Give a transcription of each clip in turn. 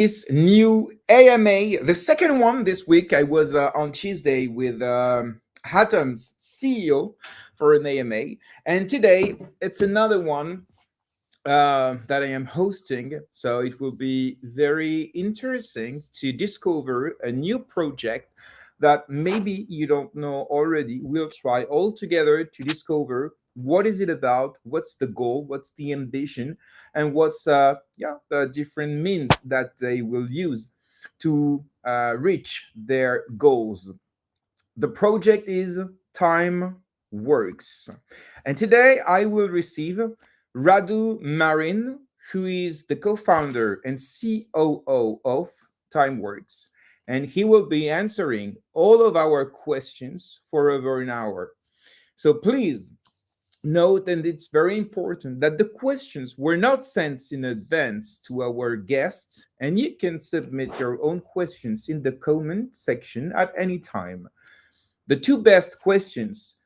this new AMA, the second one this week. I was on Tuesday with Atom's CEO for an AMA, and today it's another one that I am hosting. So it will be very interesting to discover a new project that maybe you don't know already. We'll try all together to discover what is it about, what's the goal, what's the ambition, and what's the different means that they will use to reach their goals. The project is timeworx, and today I will receive Radu Marin, who is the co-founder and COO of timeworx, and he will be answering all of our questions for over an hour. So please note, and it's very important, that the questions were not sent in advance to our guests, and you can submit your own questions in the comment section at any time. The two best questions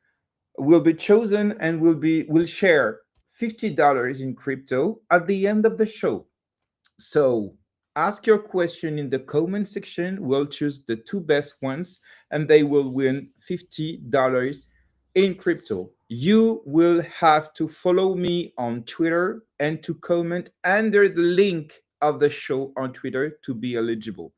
will be chosen and will share $50 in crypto at the end of the show. So ask your question in the comment section. We'll choose the two best ones and they will win $50 in crypto. You will have to follow me on Twitter and to comment under the link of the show on Twitter to be eligible.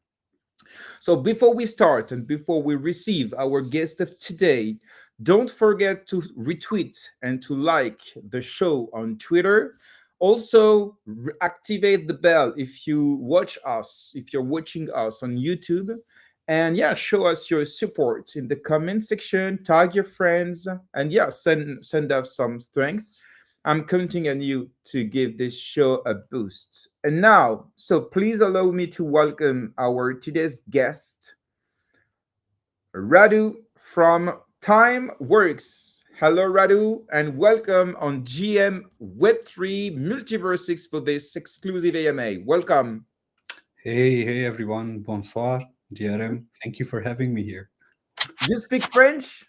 So before we start and before we receive our guest of today, don't forget to retweet and to like the show on Twitter. Also, activate the bell if you watch us, if you're watching us on YouTube. And yeah, show us your support in the comment section, tag your friends, and yeah, send us some strength. I'm counting on you to give this show a boost. And now, so please allow me to welcome our today's guest, Radu from timeworx. Hello, Radu, and welcome on GM Web3 MultiversX for this exclusive AMA. Welcome. Hey everyone, bonsoir, DRM. Thank you for having me here. You speak French?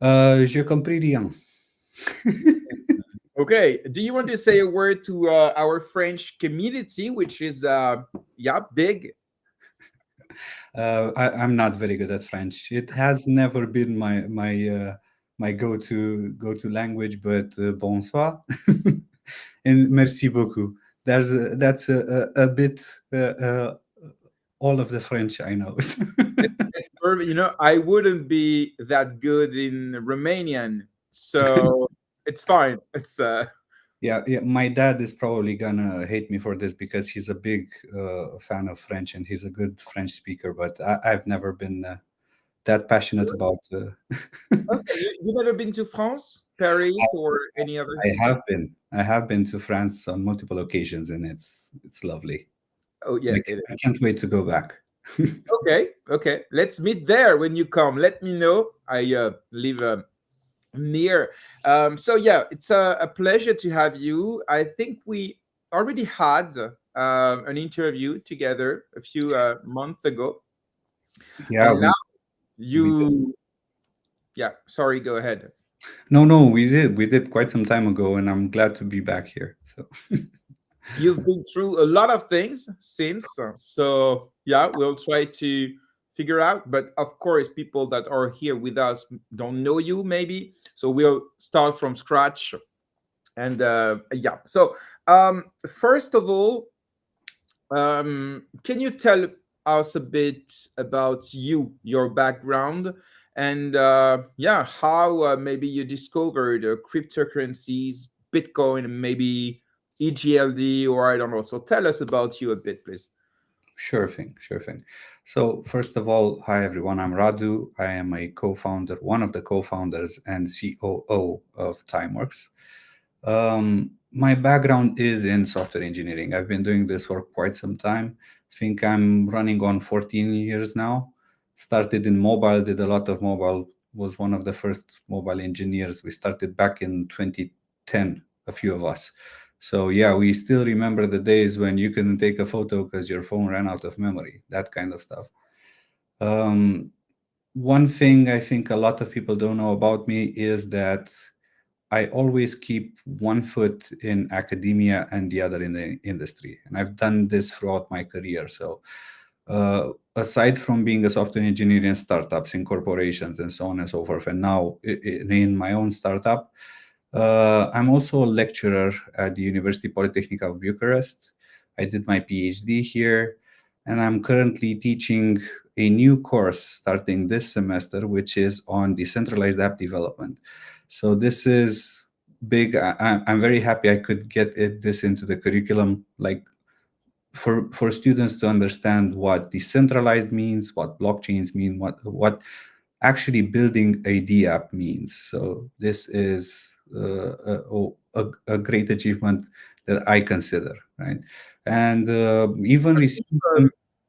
Je comprends rien. Okay. Do you want to say a word to our French community, which is big? I'm not very good at French. It has never been my go-to language, but bonsoir and merci beaucoup. That's a bit all of the French I know. It's perfect. You know, I wouldn't be that good in Romanian, so it's fine. It's Yeah. My dad is probably gonna hate me for this because he's a big fan of French and he's a good French speaker. But I've never been that passionate about. okay. You never been to France, Paris, or any other I city? have been. I have been to France on multiple occasions, and it's lovely. Oh yeah, I can't wait to go back. okay, okay. Let's meet there when you come. Let me know. I live near. So yeah, it's a pleasure to have you. I think we already had an interview together a few months ago, Yeah, and now we did. you. Yeah, sorry. Go ahead. No, we did. We did quite some time ago, and I'm glad to be back here. So You've been through a lot of things since, so yeah, we'll try to figure out. But of course, people that are here with us don't know you, maybe. So we'll start from scratch. And yeah, so first of all, can you tell us a bit about you, your background, and yeah, how maybe you discovered cryptocurrencies, Bitcoin, and maybe EGLD, or I don't know. So tell us about you a bit, please. sure thing, sure thing. So first of all, hi everyone. I'm Radu. I am a co-founder, one of the co-founders and COO of timeworx. My background is in software engineering. I've been doing this for quite some time. I think I'm running on 14 years now. Started in mobile, did a lot of mobile, was one of the first mobile engineers. We started back in 2010, a few of us. So yeah, we still remember the days when you couldn't take a photo because your phone ran out of memory, that kind of stuff. Um, One thing I think a lot of people don't know about me is that I always keep one foot in academia and the other in the industry. And I've done this throughout my career. So, aside from being a software engineer in startups, in corporations, and so on and so forth, and now in my own startup, I'm also a lecturer at the University Polytechnic of Bucharest. I did my PhD here, and I'm currently teaching a new course starting this semester, which is on decentralized app development. So this is big. I'm very happy I could get this into the curriculum, like for students to understand what decentralized means, what blockchains mean, what actually building a DApp means. So this is a great achievement that I consider, right? And even received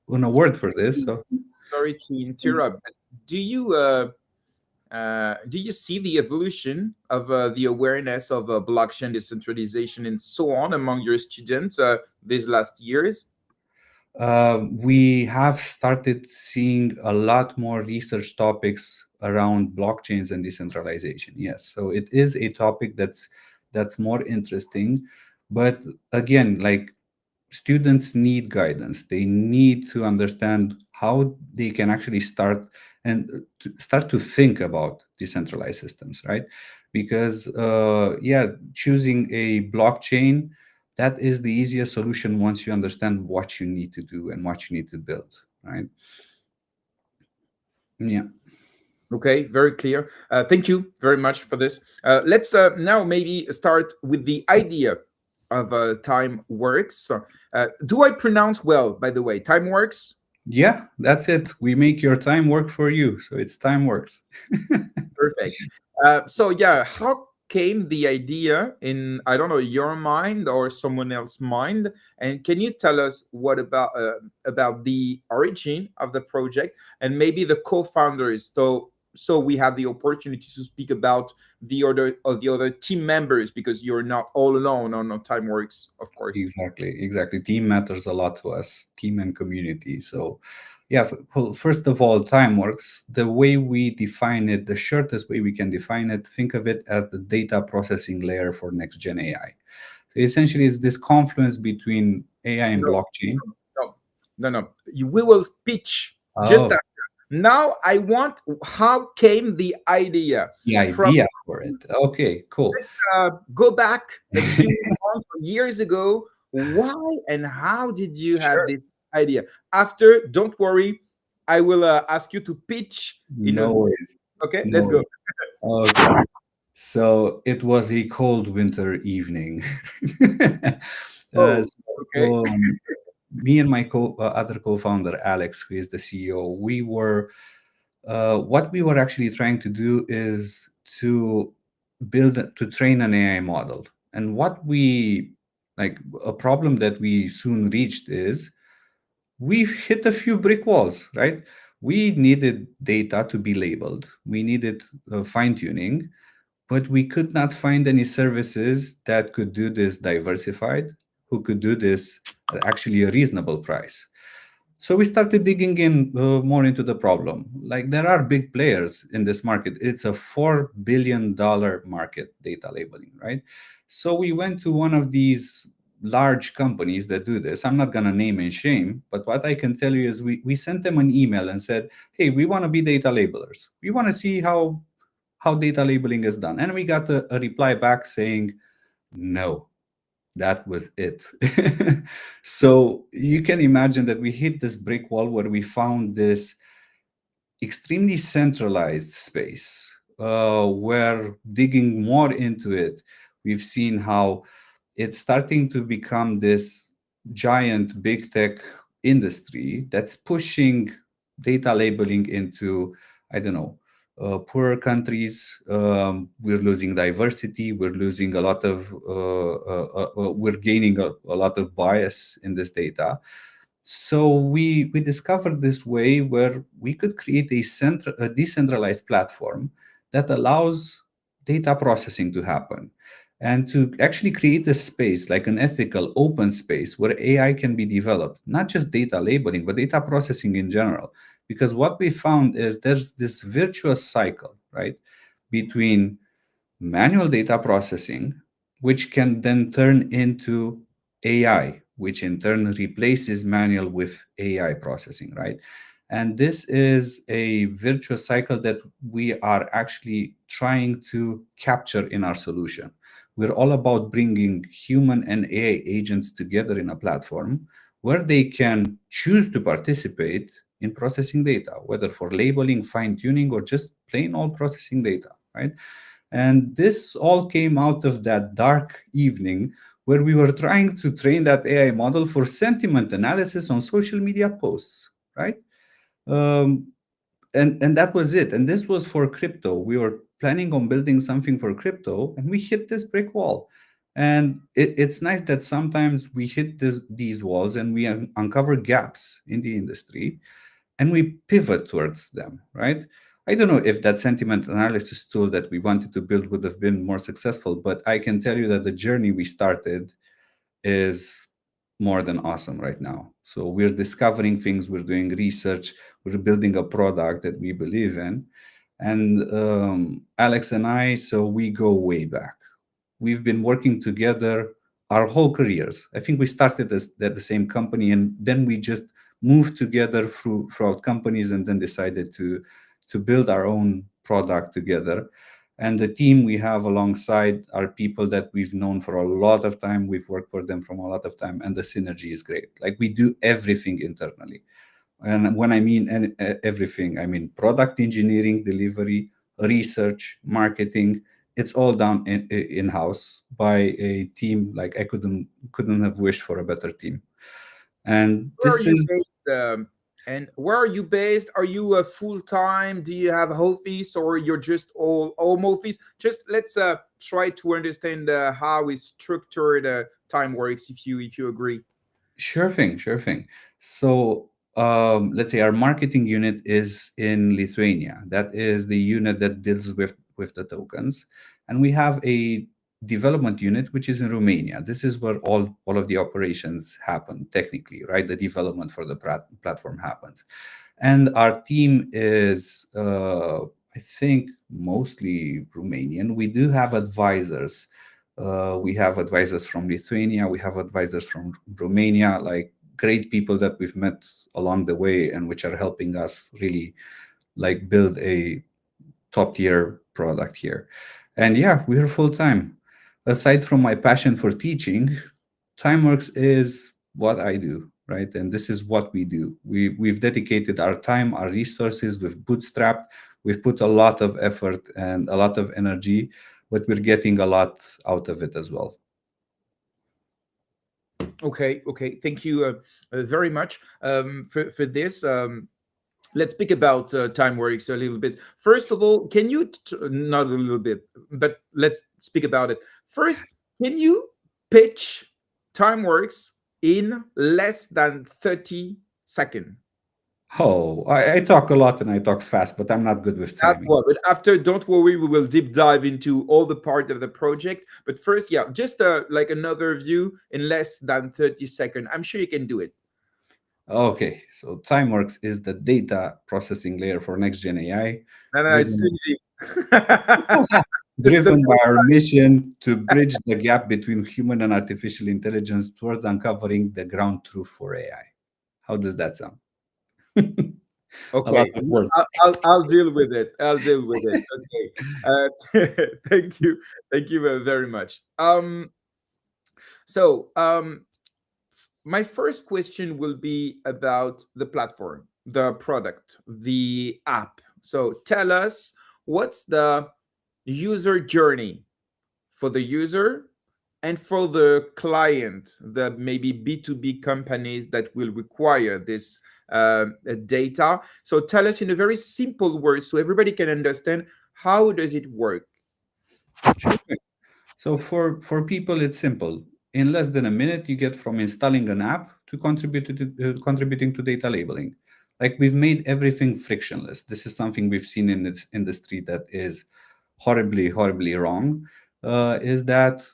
an award for this. So Sorry to interrupt, but do you do you see the evolution of the awareness of blockchain decentralization and so on among your students these last years? we have started seeing a lot more research topics around blockchains and decentralization. Yes, so it is a topic that's more interesting, but again, like students need guidance. They need to understand how they can actually start to think about decentralized systems, right? Because yeah, choosing a blockchain, that is the easiest solution once you understand what you need to do and what you need to build, right? Yeah. Okay, very clear. Thank you very much for this. Let's now maybe start with the idea of timeworx. Do I pronounce well, by the way? Timeworx? Yeah, that's it. We make your time work for you. So it's time works. Perfect. So yeah, how came the idea in, I don't know, your mind or someone else's mind? And can you tell us what about the origin of the project and maybe the co-founders? So we have the opportunity to speak about the other team members because you're not all alone on timeworx, of course. Exactly. Team matters a lot to us, team and community. So, yeah, well, first of all, time works. The way we define it, the shortest way we can define it, think of it as the data processing layer for next gen AI. So, essentially, it's this confluence between AI and No, blockchain. no, no. We will pitch just Oh, after. Now I want how came the idea the from. idea for it. Okay, cool. Let's go back a few months or years ago. Why and how did you have Sure. this idea? After, don't worry, I will ask you to pitch in a. No worries. Okay, No let's go. worries. Okay. So it was a cold winter evening. Oh, okay. So, me and my other co-founder Alex, who is the CEO, we were what we were actually trying to do is to train an AI model. And what we like a problem that we soon reached is we've hit a few brick walls, right? We needed data to be labeled. We needed fine tuning, but we could not find any services that could do this diversified, who could do this at actually a reasonable price. So we started digging in more into the problem. Like there are big players in this market. It's a $4 billion market, data labeling, right? So we went to one of these large companies that do this. I'm not going to name and shame, but what I can tell you is we sent them an email and said, hey, we want to be data labelers. We want to see how data labeling is done. And we got a reply back saying, no, that was it. So you can imagine that we hit this brick wall where we found this extremely centralized space where digging more into it, we've seen how it's starting to become this giant big tech industry that's pushing data labeling into, I don't know, poorer countries. We're losing diversity. We're losing a lot of, we're gaining a lot of bias in this data. So we discovered this way where we could create a decentralized platform that allows data processing to happen and to actually create a space like an ethical open space where AI can be developed, not just data labeling, but data processing in general. Because what we found is there's this virtuous cycle, right, between manual data processing, which can then turn into AI, which in turn replaces manual with AI processing, right? And this is a virtuous cycle that we are actually trying to capture in our solution. We're all about bringing human and AI agents together in a platform where they can choose to participate in processing data, whether for labeling, fine tuning, or just plain old processing data, right? And this all came out of that dark evening where we were trying to train that AI model for sentiment analysis on social media posts, right? Um, and that was it. And this was for crypto. We were planning on building something for crypto, and we hit this brick wall. And it's nice that sometimes we hit these walls and we uncover gaps in the industry and we pivot towards them, right? I don't know if that sentiment analysis tool that we wanted to build would have been more successful, but I can tell you that the journey we started is more than awesome right now. So we're discovering things, we're doing research, we're building a product that we believe in. And Alex and I, so we go way back. We've been working together our whole careers. I think we started at the same company, and then we just moved together throughout companies, and then decided to build our own product together. And the team we have alongside are people that we've known for a lot of time. We've worked for them from a lot of time, and the synergy is great. Like we do everything internally. And when I mean everything, I mean product engineering, delivery, research, marketing. It's all done in house by a team like I couldn't have wished for a better team. And Where are this you is based? And where are you based? Are you a full time? Do you have office, or you're just all home office? Just let's try to understand how is structured time works. If you agree. sure thing, sure thing. So let's say our marketing unit is in Lithuania. That is the unit that deals with the tokens, and we have a development unit which is in Romania. This is where all of the operations happen technically, right? The development for the platform happens, and our team is I think mostly Romanian. We do have advisors. We have advisors from Lithuania. We have advisors from Romania, like great people that we've met along the way and which are helping us really like build a top tier product here. And yeah, we're full time. Aside from my passion for teaching, timeworx is what I do, right? And this is what we do. We've dedicated our time, our resources, we've bootstrapped, we've put a lot of effort and a lot of energy, but we're getting a lot out of it as well. Okay, okay. Thank you very much for this. Let's speak about TimeWorks a little bit. First of all, can you not a little bit, but let's speak about it. First, can you pitch TimeWorks in less than 30 seconds? Oh, I talk a lot and I talk fast, but I'm not good with That's timing. what. But after, don't worry, we will deep dive into all the part of the project. But first, yeah, just like another view in less than 30 seconds. I'm sure you can do it. Okay, so timeworx is the data processing layer for next gen AI, No, no, it's too driven easy. It's the driven by our mission to bridge the gap between human and artificial intelligence towards uncovering the ground truth for AI. How does that sound? A lot okay. of words. I'll deal with it. I'll deal with it. Okay. Thank you. Thank you very much. So my first question will be about the platform, the product, the app. So tell us, what's the user journey for the user and for the client, the maybe B2B companies that will require this data. So tell us in a very simple words so everybody can understand, how does it work? Sure. So for people, it's simple. In less than a minute, you get from installing an app to contributing to data labeling. Like we've made everything frictionless. This is something we've seen in this industry that is horribly, horribly wrong. Is that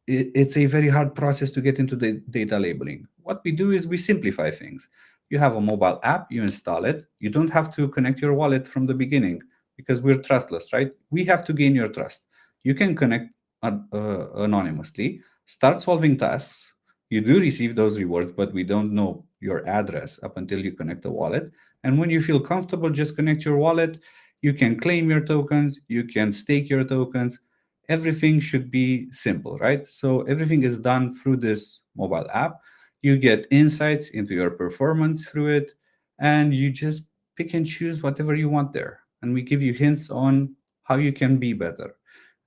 it's a very hard process to get into the data labeling. What we do is we simplify things. You have a mobile app, you install it. You don't have to connect your wallet from the beginning because we're trustless, right? We have to gain your trust. You can connect anonymously, start solving tasks. You do receive those rewards, but we don't know your address up until you connect the wallet. And when you feel comfortable, just connect your wallet. You can claim your tokens, you can stake your tokens. Everything should be simple, right? So everything is done through this mobile app. You get insights into your performance through it, and you just pick and choose whatever you want there. And we give you hints on how you can be better.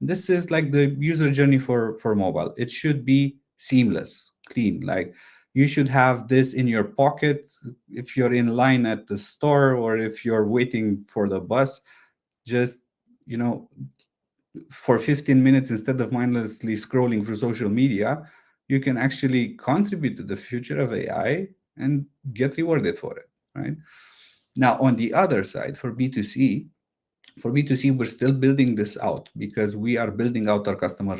This is like the user journey for mobile. It should be seamless, clean. Like you should have this in your pocket if you're in line at the store or if you're waiting for the bus. Just, you know, for 15 minutes instead of mindlessly scrolling through social media, you can actually contribute to the future of AI and get rewarded for it, right? Now, on the other side, for B2C, we're still building this out because we are building out our customer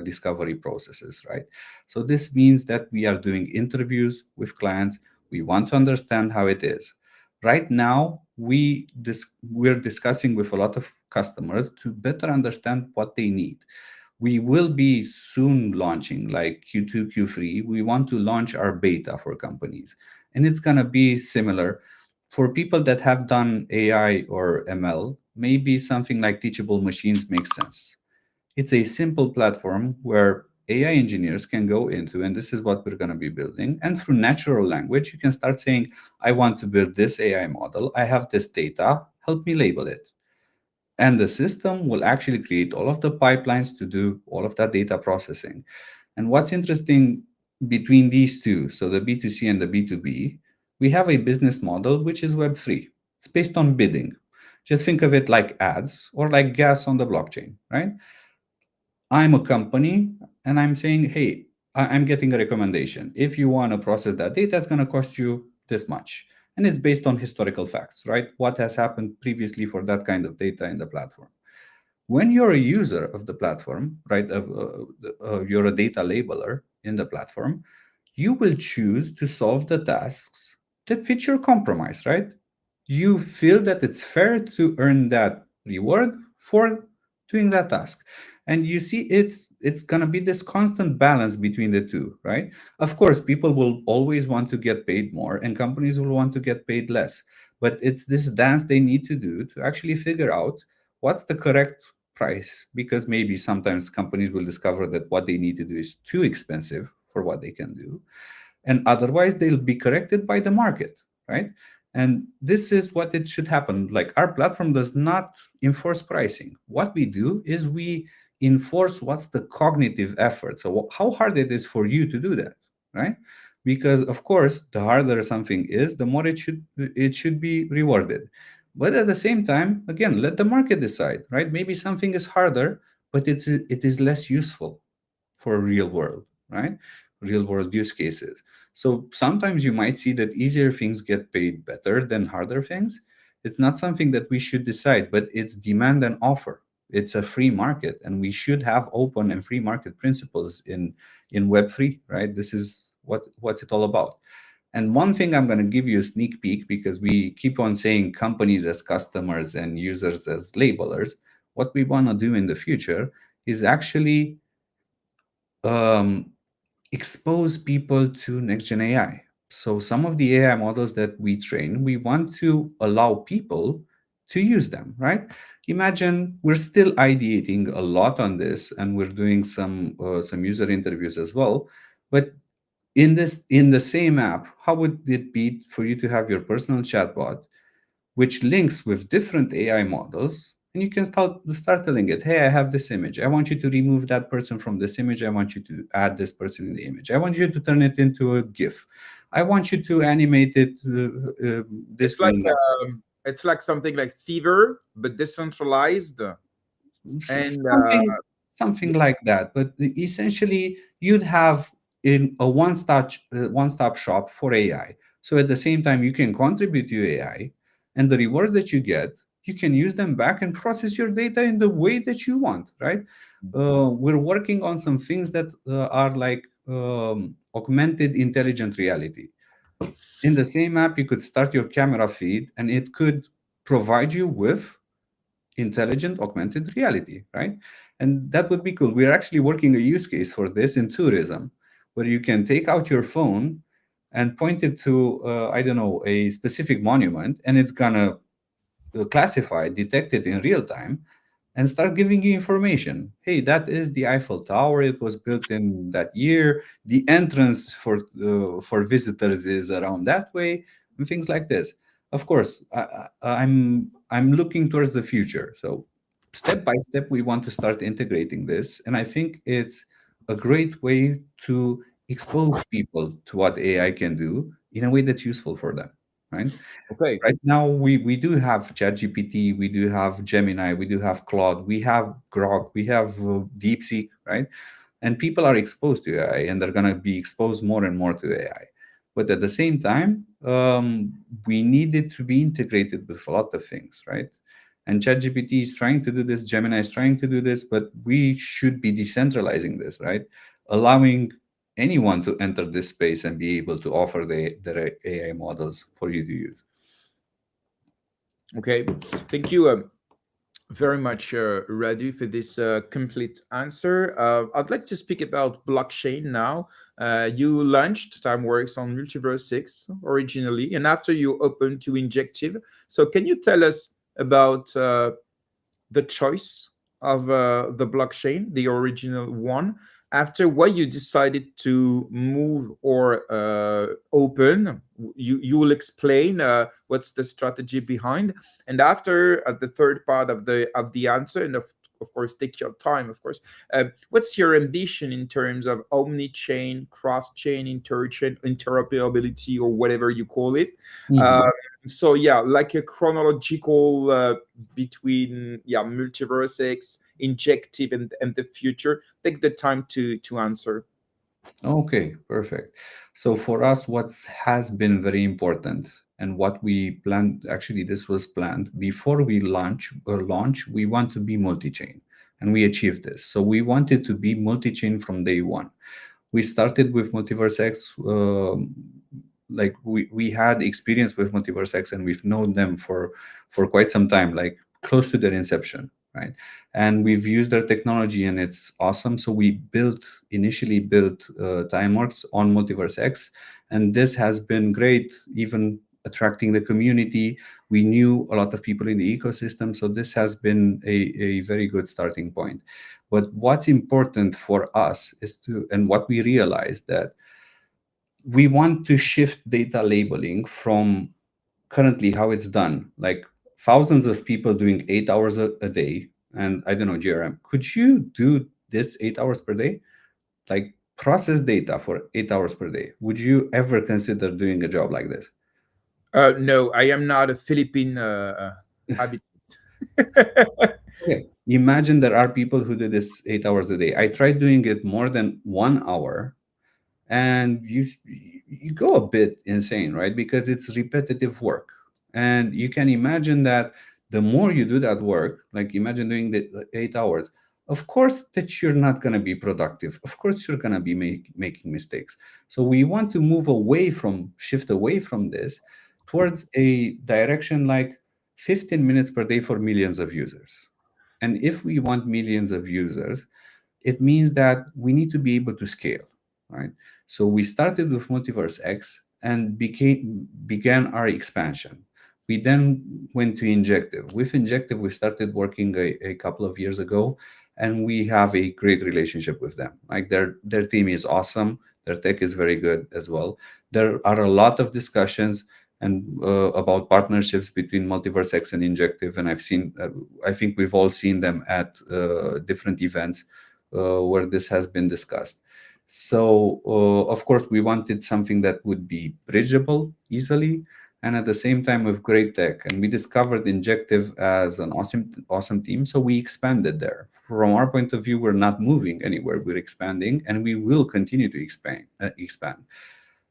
discovery processes, right? So this means that we are doing interviews with clients. We want to understand how it is. Right now, we're discussing with a lot of customers to better understand what they need. We will be soon launching, like Q2, Q3. We want to launch our beta for companies, and it's going to be similar for people that have done AI or ML. Maybe something like teachable machines makes sense. It's a simple platform where AI engineers can go into, and this is what we're going to be building. And through natural language, you can start saying, I want to build this AI model. I have this data. Help me label it. And the system will actually create all of the pipelines to do all of that data processing. And what's interesting between these two, so the B2C and the B2B, we have a business model which is Web3. It's based on bidding. Just think of it like ads or like gas on the blockchain, right? I'm a company and I'm saying, hey, I'm getting a recommendation. If you want to process that data, it's going to cost you this much. And it's based on historical facts, right? What has happened previously for that kind of data in the platform. When you're a user of the platform, right, you're a data labeler in the platform, you will choose to solve the tasks that fit your compromise, right? You feel that it's fair to earn that reward for doing that task. And you see, it's gonna be this constant balance between the two, right? Of course, people will always want to get paid more, and companies will want to get paid less. But it's this dance they need to do to actually figure out what's the correct price, because maybe sometimes companies will discover that what they need to do is too expensive for what they can do, and otherwise they'll be corrected by the market, right? And this is what it should happen. Like, our platform does not enforce pricing. What we do is we enforce what's the cognitive effort, so how hard it is for you to do that, right? Because of course, the harder something is, the more it should be rewarded. But at the same time, again, let the market decide, right? Maybe something is harder, but it is less useful for real world, right? Real world use cases. So sometimes you might see that easier things get paid better than harder things. It's not something that we should decide, but it's demand and offer. It's a free market, and we should have open and free market principles in Web3, right? This is what's it all about. And one thing, I'm going to give you a sneak peek, because we keep on saying companies as customers and users as labelers. What we want to do in the future is actually um, expose people to next gen AI. So some of the AI models that we train, we want to allow people to use them, right? Imagine we're still ideating a lot on this, and we're doing some user interviews as well. But in the same app, how would it be for you to have your personal chatbot which links with different AI models, and you can start telling it, hey, I have this image. I want you to remove that person from this image. I want you to add this person in the image. I want you to turn it into a GIF. I want you to animate it It's this way like and that. it's like something like Fever, but decentralized. And Something like that. But essentially, you'd have in a one-stop shop for AI. So at the same time, you can contribute to AI, and the rewards that you get, you can use them back and process your data in the way that you want, right? We're working on some things that are like augmented intelligent reality. In the same app, you could start your camera feed, and it could provide you with intelligent augmented reality, right? And that would be cool. We're actually working a use case for this in tourism, where you can take out your phone and point it to, I don't know, a specific monument, and it's gonna classify, detect it in real time, and start giving you information. Hey, that is the Eiffel Tower. It was built in that year. The entrance for visitors is around that way, and things like this. Of course, I'm looking towards the future. So step by step, we want to start integrating this, and I think it's a great way to expose people to what AI can do in a way that's useful for them, right? Okay. Right now, we do have ChatGPT, we do have Gemini, we do have Claude, we have Grok, we have DeepSeek, right? And people are exposed to AI, and they're going to be exposed more and more to AI. But at the same time, we need it to be integrated with a lot of things, right? And ChatGPT is trying to do this, Gemini is trying to do this, but we should be decentralizing this, right? Allowing anyone to enter this space and be able to offer their AI models for you to use. Okay. Thank you very much, Radu, for this complete answer. I'd like to speak about blockchain now. You launched Timeworx on MultiversX originally, and after you opened to Injective. So, can you tell us about the choice of the blockchain, the original one, after what you decided to move or open? You will explain what's the strategy behind, and after the third part of the answer, and of course take your time, of course. What's your ambition in terms of omni-chain, cross-chain, inter-chain interoperability, or whatever you call it? uh, Mhm. so yeah, like a chronological between, yeah, MultiversX, injective, and the future. Take the time to answer. Okay, perfect. So for us, what has been very important and what we planned, actually, this was planned before we launch, we want to be multi-chain, and we achieved this. So we wanted to be multi-chain from day one. We started with MultiversX. Like we had experience with MultiversX, and we've known them for quite some time, like close to their inception, right? And we've used their technology, and it's awesome. So we initially built timeworx on MultiversX, and this has been great, even attracting the community. We knew a lot of people in the ecosystem, so this has been a very good starting point. But what's important for us is and what we realized, that we want to shift data labeling from currently how it's done, like thousands of people doing 8 hours a day. And I don't know, JRM, could you do this 8 hours per day? Like process data for 8 hours per day. Would you ever consider doing a job like this? No, I am not a Philippine habitant. Okay. Imagine there are people who do this 8 hours a day. I tried doing it more than 1 hour, and you go a bit insane, right? Because it's repetitive work, and you can imagine that the more you do that work, like imagine doing the 8 hours, of course that you're not going to be productive, of course you're going to be making mistakes. So we want to shift away from this towards a direction like 15 minutes per day for millions of users. And if we want millions of users, it means that we need to be able to scale, right? So we started with MultiversX and began our expansion. We then went to Injective. With Injective, we started working a couple of years ago, and we have a great relationship with them. Like their team is awesome. Their tech is very good as well. There are a lot of discussions and about partnerships between MultiversX and Injective, and I think we've all seen them at different events where this has been discussed. So, of course, we wanted something that would be bridgeable easily, and at the same time with great tech. And we discovered Injective as an awesome team, so we expanded there. From our point of view, we're not moving anywhere; we're expanding, and we will continue to expand.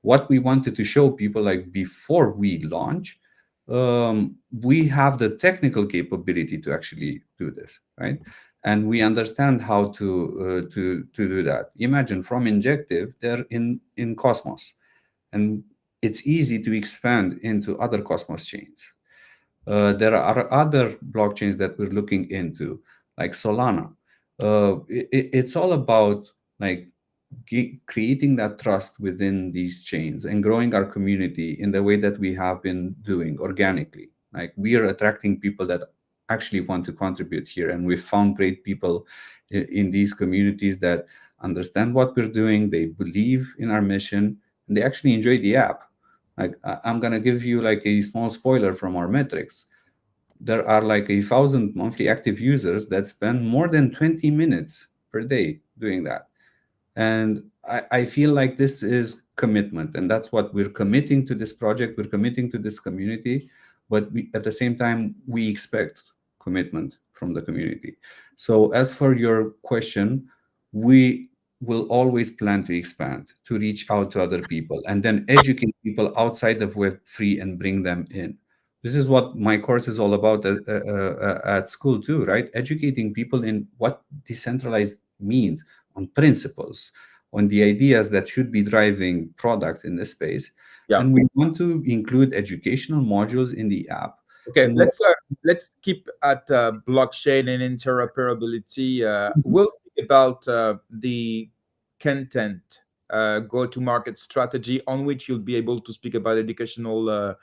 What we wanted to show people, like before we launch, we have the technical capability to actually do this, right? And we understand how to do that. Imagine from Injective, they're in Cosmos, and it's easy to expand into other Cosmos chains. There are other blockchains that we're looking into, like Solana. it's all about like creating that trust within these chains and growing our community in the way that we have been doing organically. Like we are attracting people that actually want to contribute here, and we've found great people in these communities that understand what we're doing, they believe in our mission, and they actually enjoy the app. Like I'm gonna give you like a small spoiler from our metrics. There are like 1,000 monthly active users that spend more than 20 minutes per day doing that. And I feel like this is commitment, and that's what we're committing to this project. We're committing to this community, but at the same time, we expect commitment from the community. So, as for your question, we will always plan to expand, to reach out to other people, and then educate people outside of Web3 and bring them in. This is what my course is all about at school too, right? Educating people in what decentralized means, on principles, on the ideas that should be driving products in this space. Yeah. And we want to include educational modules in the app. Okay, And let's keep at blockchain and interoperability. We'll speak about the content go-to-market strategy on which you'll be able to speak about educational okay.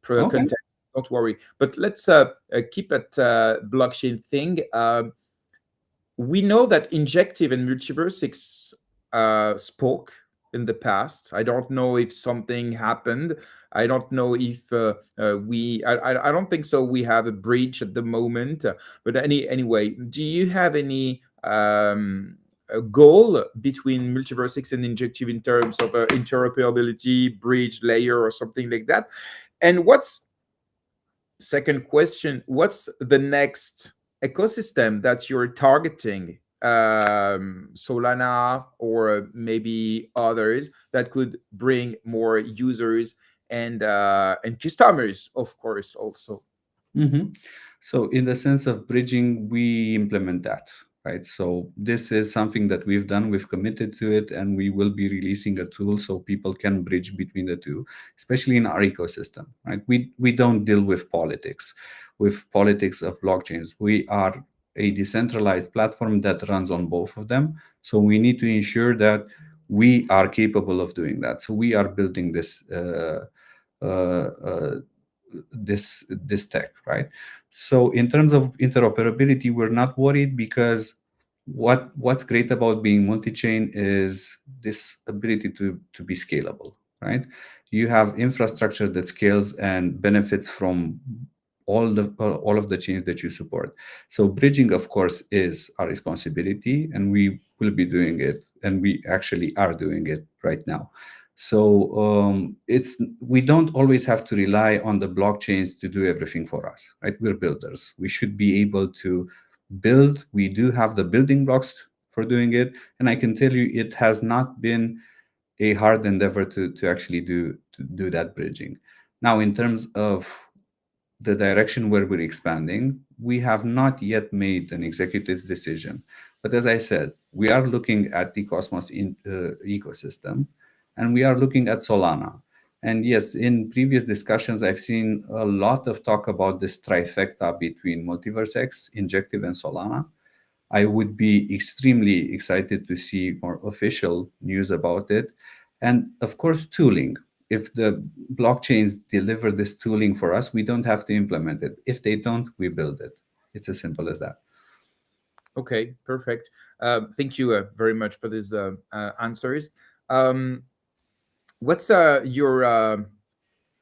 content. Don't worry. But let's keep at blockchain thing. We know that Injective and MultiversX spoke in the past. I don't know if something happened. I don't know if I don't think so. We have a breach at the moment. But anyway, do you have any a goal between MultiversX and Injective in terms of interoperability, bridge layer, or something like that? And what's second question, what's the next ecosystem that you're targeting? Solana or maybe others that could bring more users and customers, of course, also. Mhm. So, in the sense of bridging, we implement that, right? So, this is something that we've done, we've committed to it, and we will be releasing a tool so people can bridge between the two, especially in our ecosystem, right? We don't deal with politics of blockchains. We are a decentralized platform that runs on both of them. So, we need to ensure that we are capable of doing that. So, we are building uh, uh, this tech, right? So in terms of interoperability, we're not worried because what's great about being multi-chain is this ability to be scalable, right? You have infrastructure that scales and benefits from all of the chains that you support. So bridging, of course, is our responsibility, and we will be doing it, and we actually are doing it right now. So it's we don't always have to rely on the blockchains to do everything for us, right? We're builders. We should be able to build. We do have the building blocks for doing it, and I can tell you, it has not been a hard endeavor to actually do that bridging. Now, in terms of the direction where we're expanding, we have not yet made an executive decision. But as I said, we are looking at the Cosmos ecosystem, and we are looking at Solana. And yes, in previous discussions, I've seen a lot of talk about this trifecta between MultiversX, Injective, and Solana. I would be extremely excited to see more official news about it. And of course, tooling. If the blockchains deliver this tooling for us, we don't have to implement it. If they don't, we build it. It's as simple as that. Okay, perfect. Thank you very much for these answers. Um, what's your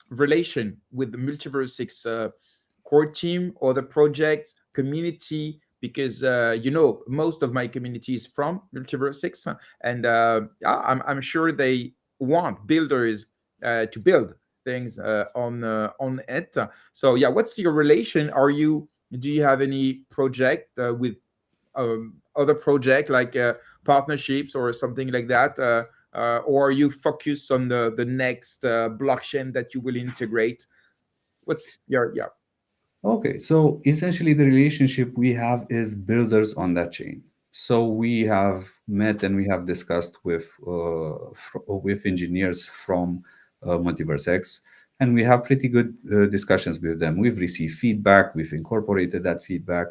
relation with the Multiverse core team or the project community? Because most of my community is from Multiverse, and yeah, I'm sure they want builders to build things on it. So yeah, what's your relation? Do you have any project with other project like partnerships or something like that? Or are you focused on the next blockchain that you will integrate? What's your yeah? Okay, so essentially the relationship we have is builders on that chain. So we have met and we have discussed with engineers from MultiversX, and we have pretty good discussions with them. We've received feedback, we've incorporated that feedback.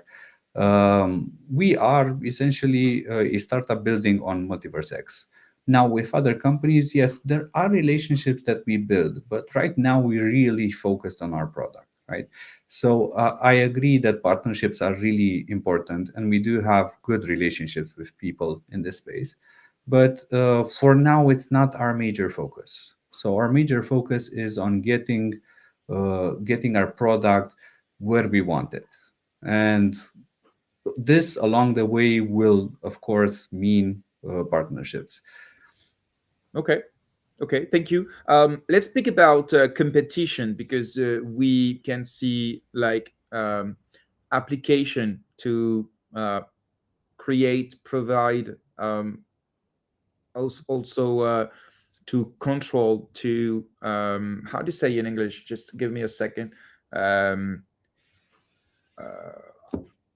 We are essentially a startup building on MultiversX. Now, with other companies, yes, there are relationships that we build, but right now we really focused on our product, right? So I agree that partnerships are really important, and we do have good relationships with people in this space. But for now, it's not our major focus. So our major focus is on getting our product where we want it, and this along the way will, of course, mean partnerships. Okay. Okay, thank you. Let's speak about competition, because we can see like application to create, provide, also to control, to how do you say in English? Just give me a second. Um,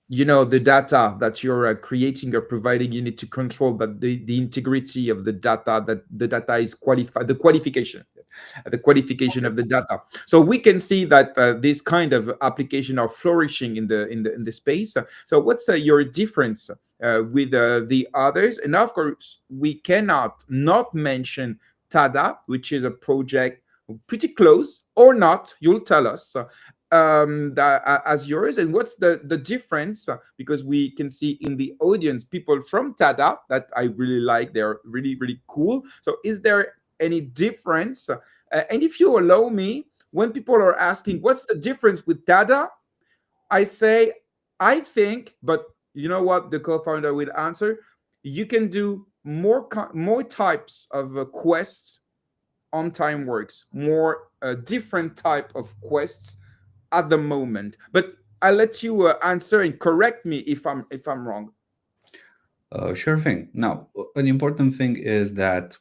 the data that you're creating or providing, you need to control, but the integrity of the data, that the data is qualified, the qualification of the data. So we can see that this kind of application are flourishing in the space. So what's your difference with the others? And of course, we cannot not mention Tada, which is a project pretty close, or not, you'll tell us, as yours. And what's the difference? Because we can see in the audience people from Tada that I really like. They're really, really cool. So is there any difference? And if you allow me, when people are asking what's the difference with Tada, I say, I think, but you know what the co-founder will answer, you can do more types of quests on timeworx, more different type of quests at the moment. But I'll let you answer and correct me if I'm wrong. Sure thing. Now, an important thing is that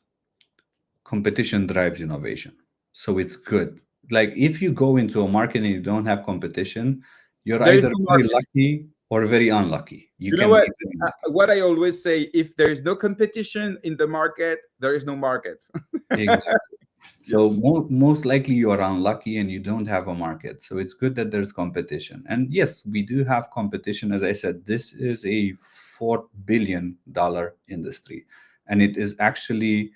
competition drives innovation. So it's good. Like if you go into a market and you don't have competition, you're There is either no very market. lucky or very unlucky. You You know can what? be very lucky. What I always say: if there is no competition in the market, there is no market. Exactly. So Yes. most likely you are unlucky and you don't have a market. So it's good that there's competition. And yes, we do have competition. As I said, this is a $4 billion industry, and it is actually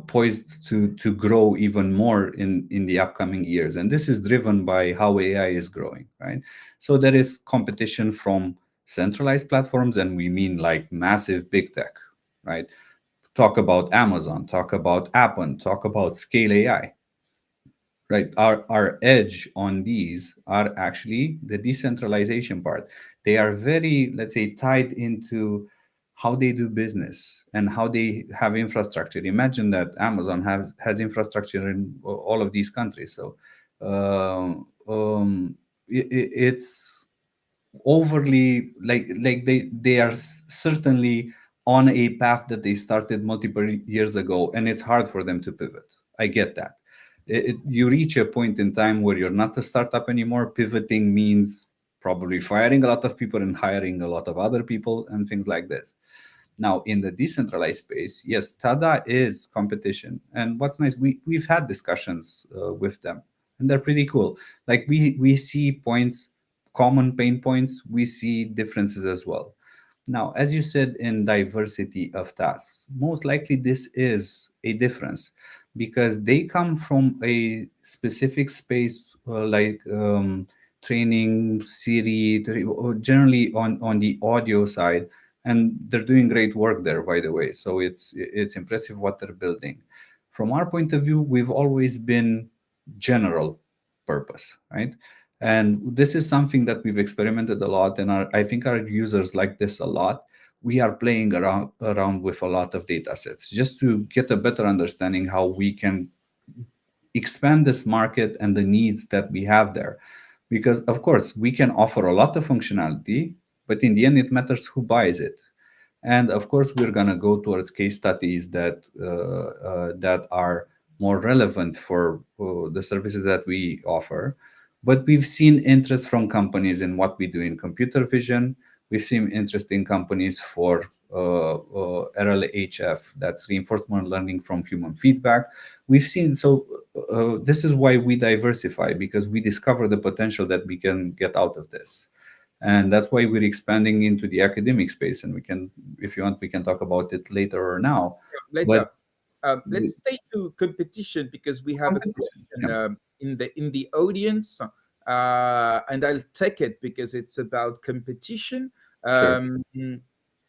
poised to grow even more in the upcoming years. And this is driven by how AI is growing, right? So there is competition from centralized platforms, and we mean like massive big tech, right? Talk about Amazon, talk about Appen, talk about Scale AI, right? Our edge on these are actually the decentralization part. They are very, let's say, tied into how they do business and how they have infrastructure. Imagine that Amazon has infrastructure in all of these countries. So it's overly like they are certainly on a path that they started multiple years ago, and it's hard for them to pivot. I get that. You reach a point in time where you're not a startup anymore. Pivoting means probably firing a lot of people and hiring a lot of other people and things like this. Now, in the decentralized space, yes, Tada is competition. And what's nice, we've had discussions with them, and they're pretty cool. Like we see points, common pain points, we see differences as well. Now, as you said, in diversity of tasks, most likely this is a difference because they come from a specific space, training, Siri, generally on the audio side, and they're doing great work there, by the way. So it's impressive what they're building. From our point of view, we've always been general purpose, right? And this is something that we've experimented a lot, and I think our users like this a lot. We are playing around with a lot of data sets just to get a better understanding how we can expand this market and the needs that we have there. Because, of course, we can offer a lot of functionality, but in the end, it matters who buys it. And of course, we're going to go towards case studies that are more relevant for the services that we offer. But we've seen interest from companies in what we do in computer vision. We've seen interest in companies for RLHF, that's reinforcement learning from human feedback. We've seen, so this is why we diversify, because we discover the potential that we can get out of this. And that's why we're expanding into the academic space. And we can, if you want, we can talk about it later or now. But Later. the Let's stay to competition because we have a competition, question yeah, in the audience, and I'll take it because it's about competition. sure.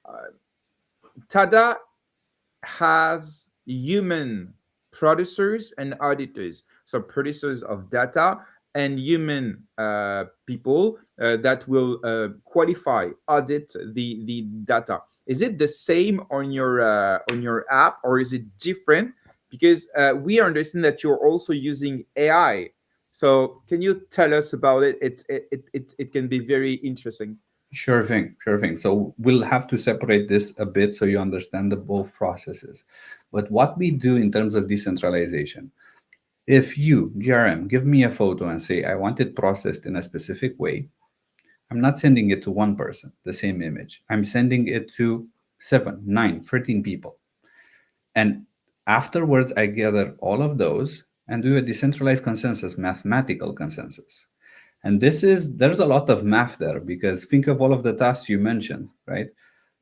Uh, Tada has human producers and auditors, so producers of data and human people that will qualify, audit the data. Is it the same on your app, or is it different? Because we understand that you're also using AI. So can you tell us about it? It can be very interesting. Sure thing, sure thing. So we'll have to separate this a bit so you understand the both processes. But what we do in terms of decentralization, if you, GRM, give me a photo and say, I want it processed in a specific way, I'm not sending it to one person, the same image. I'm sending it to 7, 9, 13 people. And afterwards, I gather all of those and do a decentralized consensus, mathematical consensus. And there's a lot of math there because think of all of the tasks you mentioned, right?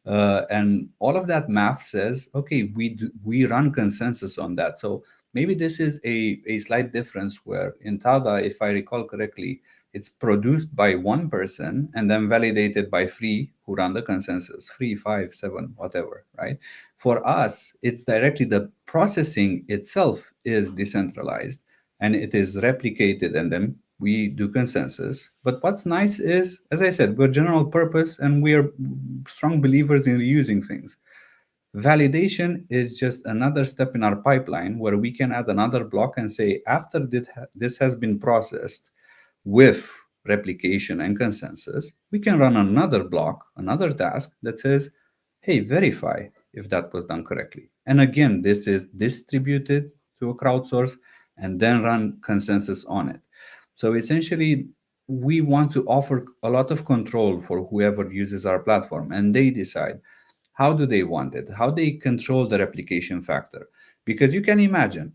And all of that math says, okay, we run consensus on that. So maybe this is a slight difference where in Tada, if I recall correctly, it's produced by one person and then validated by three who run the consensus, three, five, seven, whatever, right? For us, it's directly the processing itself is decentralized and it is replicated and then we do consensus. But what's nice is, as I said, we're general purpose and we are strong believers in reusing things. Validation is just another step in our pipeline where we can add another block and say, after this has been processed with replication and consensus, we can run another block, another task that says, hey, verify if that was done correctly. And again, this is distributed to a crowdsource and then run consensus on it. So essentially, we want to offer a lot of control for whoever uses our platform, and they decide how do they want it, how they control the replication factor. Because you can imagine,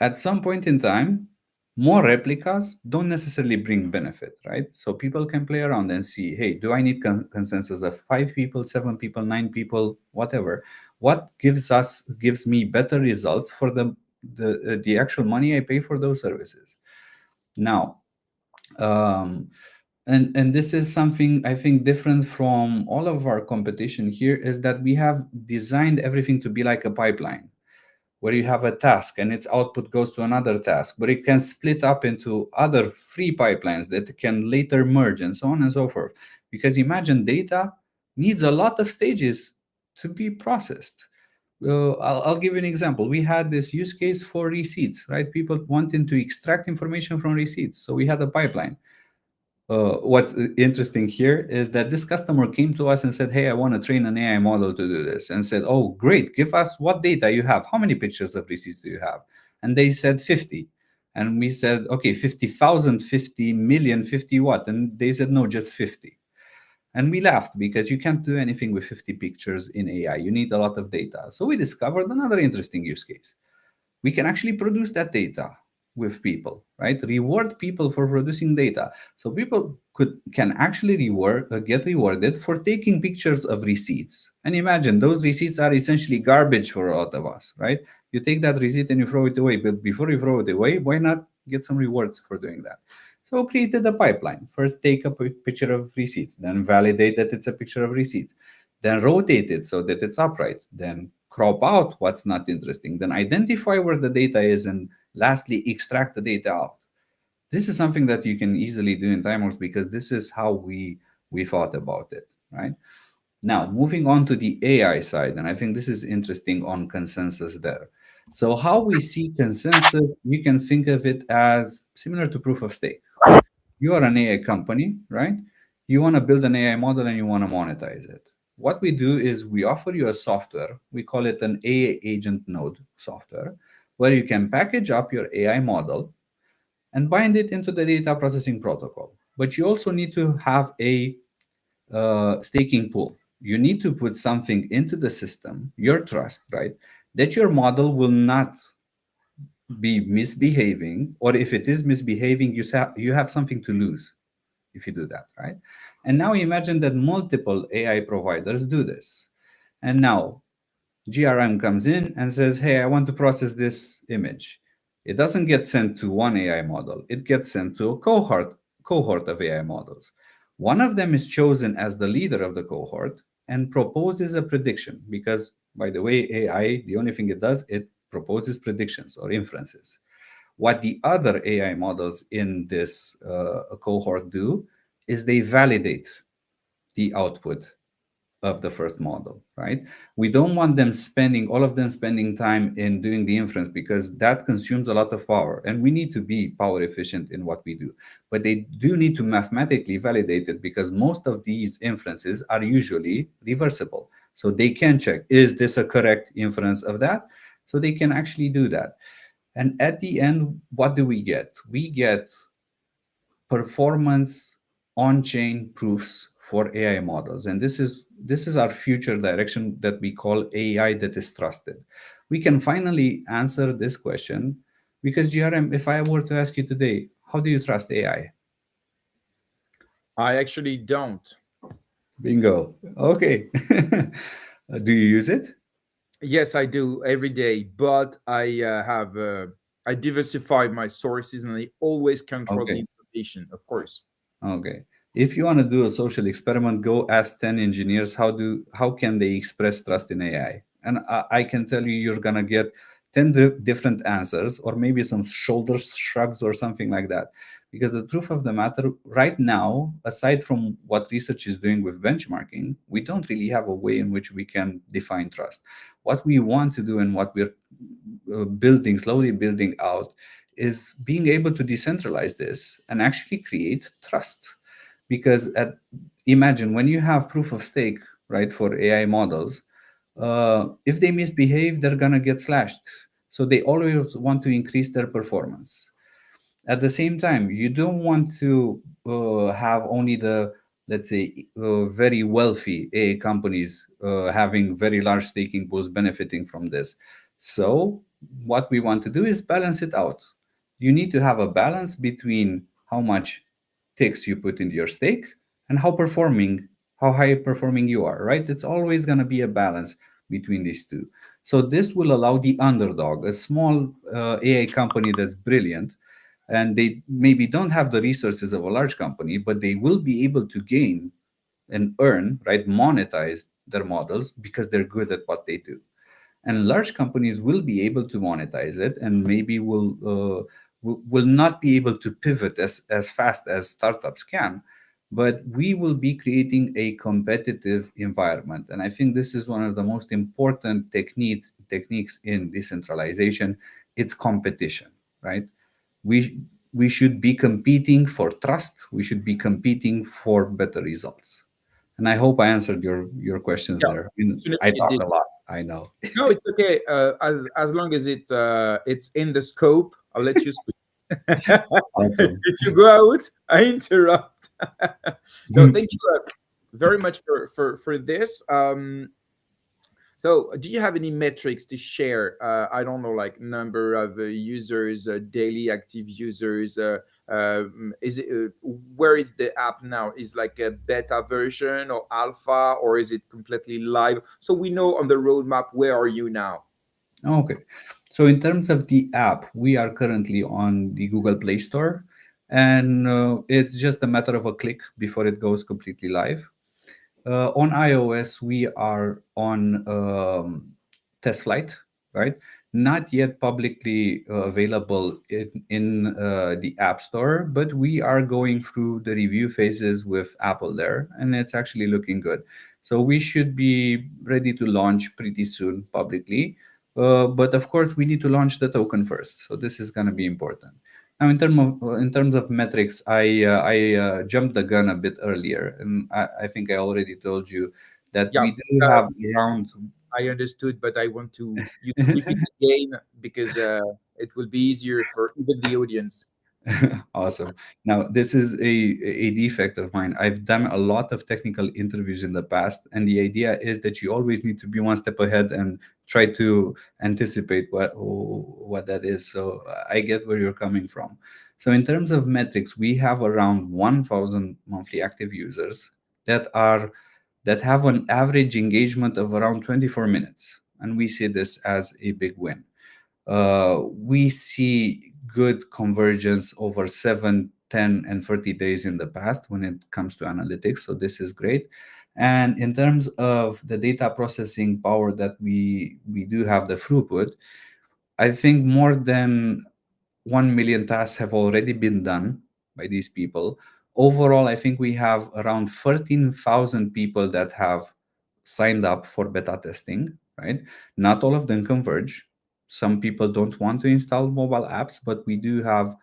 at some point in time, more replicas don't necessarily bring benefit, right? So people can play around and see, hey, do I need consensus of 5 people, 7 people, 9 people, whatever? What gives me better results for the actual money I pay for those services? Now, um, and this is something I think different from all of our competition here is that we have designed everything to be like a pipeline where you have a task and its output goes to another task, but it can split up into other free pipelines that can later merge and so on and so forth. Because imagine data needs a lot of stages to be processed. I'll give you an example. We had this use case for receipts, right? People wanting to extract information from receipts. So we had a pipeline. What's interesting here is that this customer came to us and said, hey, I want to train an AI model to do this. And said, oh, great. Give us what data you have. How many pictures of receipts do you have? And they said 50. And we said, okay, 50,000, 50 million, 50 what? And they said, no, just 50. And we laughed because you can't do anything with 50 pictures in AI. You need a lot of data. So we discovered another interesting use case. We can actually produce that data with people, right? Reward people for producing data. So people can actually get rewarded for taking pictures of receipts. And imagine those receipts are essentially garbage for a lot of us, right? You take that receipt and you throw it away, but before you throw it away, why not get some rewards for doing that? So created a pipeline. First, take a picture of receipts, then validate that it's a picture of receipts, then rotate it so that it's upright, then crop out what's not interesting, then identify where the data is, and lastly, extract the data out. This is something that you can easily do in timeworx because this is how we thought about it, right? Now, moving on to the AI side, and I think this is interesting on consensus there. So how we see consensus, you can think of it as similar to proof of stake. You are an AI company, right? You want to build an AI model and you want to monetize it. What we do is we offer you a software. We call it an AI agent node software, where you can package up your AI model and bind it into the data processing protocol. But you also need to have a staking pool. You need to put something into the system, your trust, right? That your model will not be misbehaving, or if it is misbehaving, you have something to lose, if you do that, right? And now imagine that multiple AI providers do this. And now GRM comes in and says, hey, I want to process this image. It doesn't get sent to one AI model, it gets sent to a cohort of AI models. One of them is chosen as the leader of the cohort and proposes a prediction because, by the way, AI, the only thing it does, it proposes predictions or inferences. What the other AI models in this cohort do is they validate the output of the first model, right? We don't want them spending, all of them spending time in doing the inference because that consumes a lot of power and we need to be power efficient in what we do. But they do need to mathematically validate it because most of these inferences are usually reversible. So they can check, is this a correct inference of that? So they can actually do that. And at the end, what do we get? We get performance on-chain proofs for AI models. And this is our future direction that we call AI that is trusted. We can finally answer this question because GRM, if I were to ask you today, how do you trust AI? I actually don't. Bingo. Okay. Do you use it? Yes, I do every day, but I diversify my sources and I always control the Okay. information, of course. Okay. If you want to do a social experiment, go ask 10 engineers how can they express trust in AI. And I can tell you you're gonna get 10 different answers or maybe some shoulder shrugs or something like that. Because the truth of the matter, right now, aside from what research is doing with benchmarking, we don't really have a way in which we can define trust. What we want to do and what we're building, slowly building out, is being able to decentralize this and actually create trust. Because imagine when you have proof of stake, right, for AI models, if they misbehave, they're gonna get slashed. So they always want to increase their performance. At the same time, you don't want to have only the, let's say, very wealthy AI companies having very large staking pools benefiting from this. So what we want to do is balance it out. You need to have a balance between how much TIX you put into your stake and how high performing you are, right? It's always going to be a balance between these two. So this will allow the underdog, a small AI company that's brilliant, and they maybe don't have the resources of a large company, but they will be able to gain and earn, right, monetize their models because they're good at what they do. And large companies will be able to monetize it and maybe will not be able to pivot as fast as startups can, but we will be creating a competitive environment. And I think this is one of the most important techniques in decentralization. It's competition, right? We should be competing for trust. We should be competing for better results. And I hope I answered your questions Yeah, there. I mean, absolutely, I it talk did. a lot, I know. No, it's okay. As long as it's in the scope, I'll let you speak. Awesome. If you go out, I interrupt. No, thank you very much for this. So, do you have any metrics to share? I don't know, like number of users, daily active users. Is it where is the app now? Is like a beta version or alpha, or is it completely live? So we know on the roadmap where are you now? Okay. So in terms of the app, we are currently on the Google Play Store, and it's just a matter of a click before it goes completely live. On iOS, we are on test flight, right? Not yet publicly available in the App Store, but we are going through the review phases with Apple there, and it's actually looking good. So we should be ready to launch pretty soon publicly. But of course, we need to launch the token first. So this is going to be important. Now, in terms of metrics, I jumped the gun a bit earlier, and I think I already told you that Yeah, we do uh, have around. I understood, but I want to you to repeat again because it will be easier for even the audience. Awesome. Now, this is a defect of mine. I've done a lot of technical interviews in the past, and the idea is that you always need to be one step ahead and try to anticipate what that is. So I get where you're coming from. So in terms of metrics, we have around 1,000 monthly active users that are that have an average engagement of around 24 minutes, and we see this as a big win. We see good convergence over 7, 10, and 30 days in the past when it comes to analytics. So this is great. And in terms of the data processing power that we do have, the throughput, I think more than 1 million tasks have already been done by these people. Overall, I think we have around 13,000 people that have signed up for beta testing, right? Not all of them converge. Some people don't want to install mobile apps, but we do have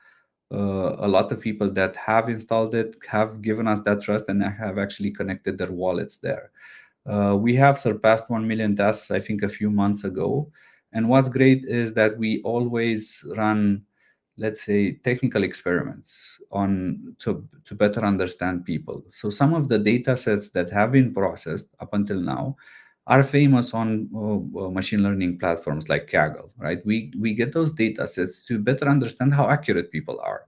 a lot of people that have installed it, have given us that trust, and have actually connected their wallets there. We have surpassed 1 million tasks, I think, a few months ago. And what's great is that we always run, let's say, technical experiments on to better understand people. So some of the data sets that have been processed up until now are famous on machine learning platforms like Kaggle, right? We get those data sets to better understand how accurate people are.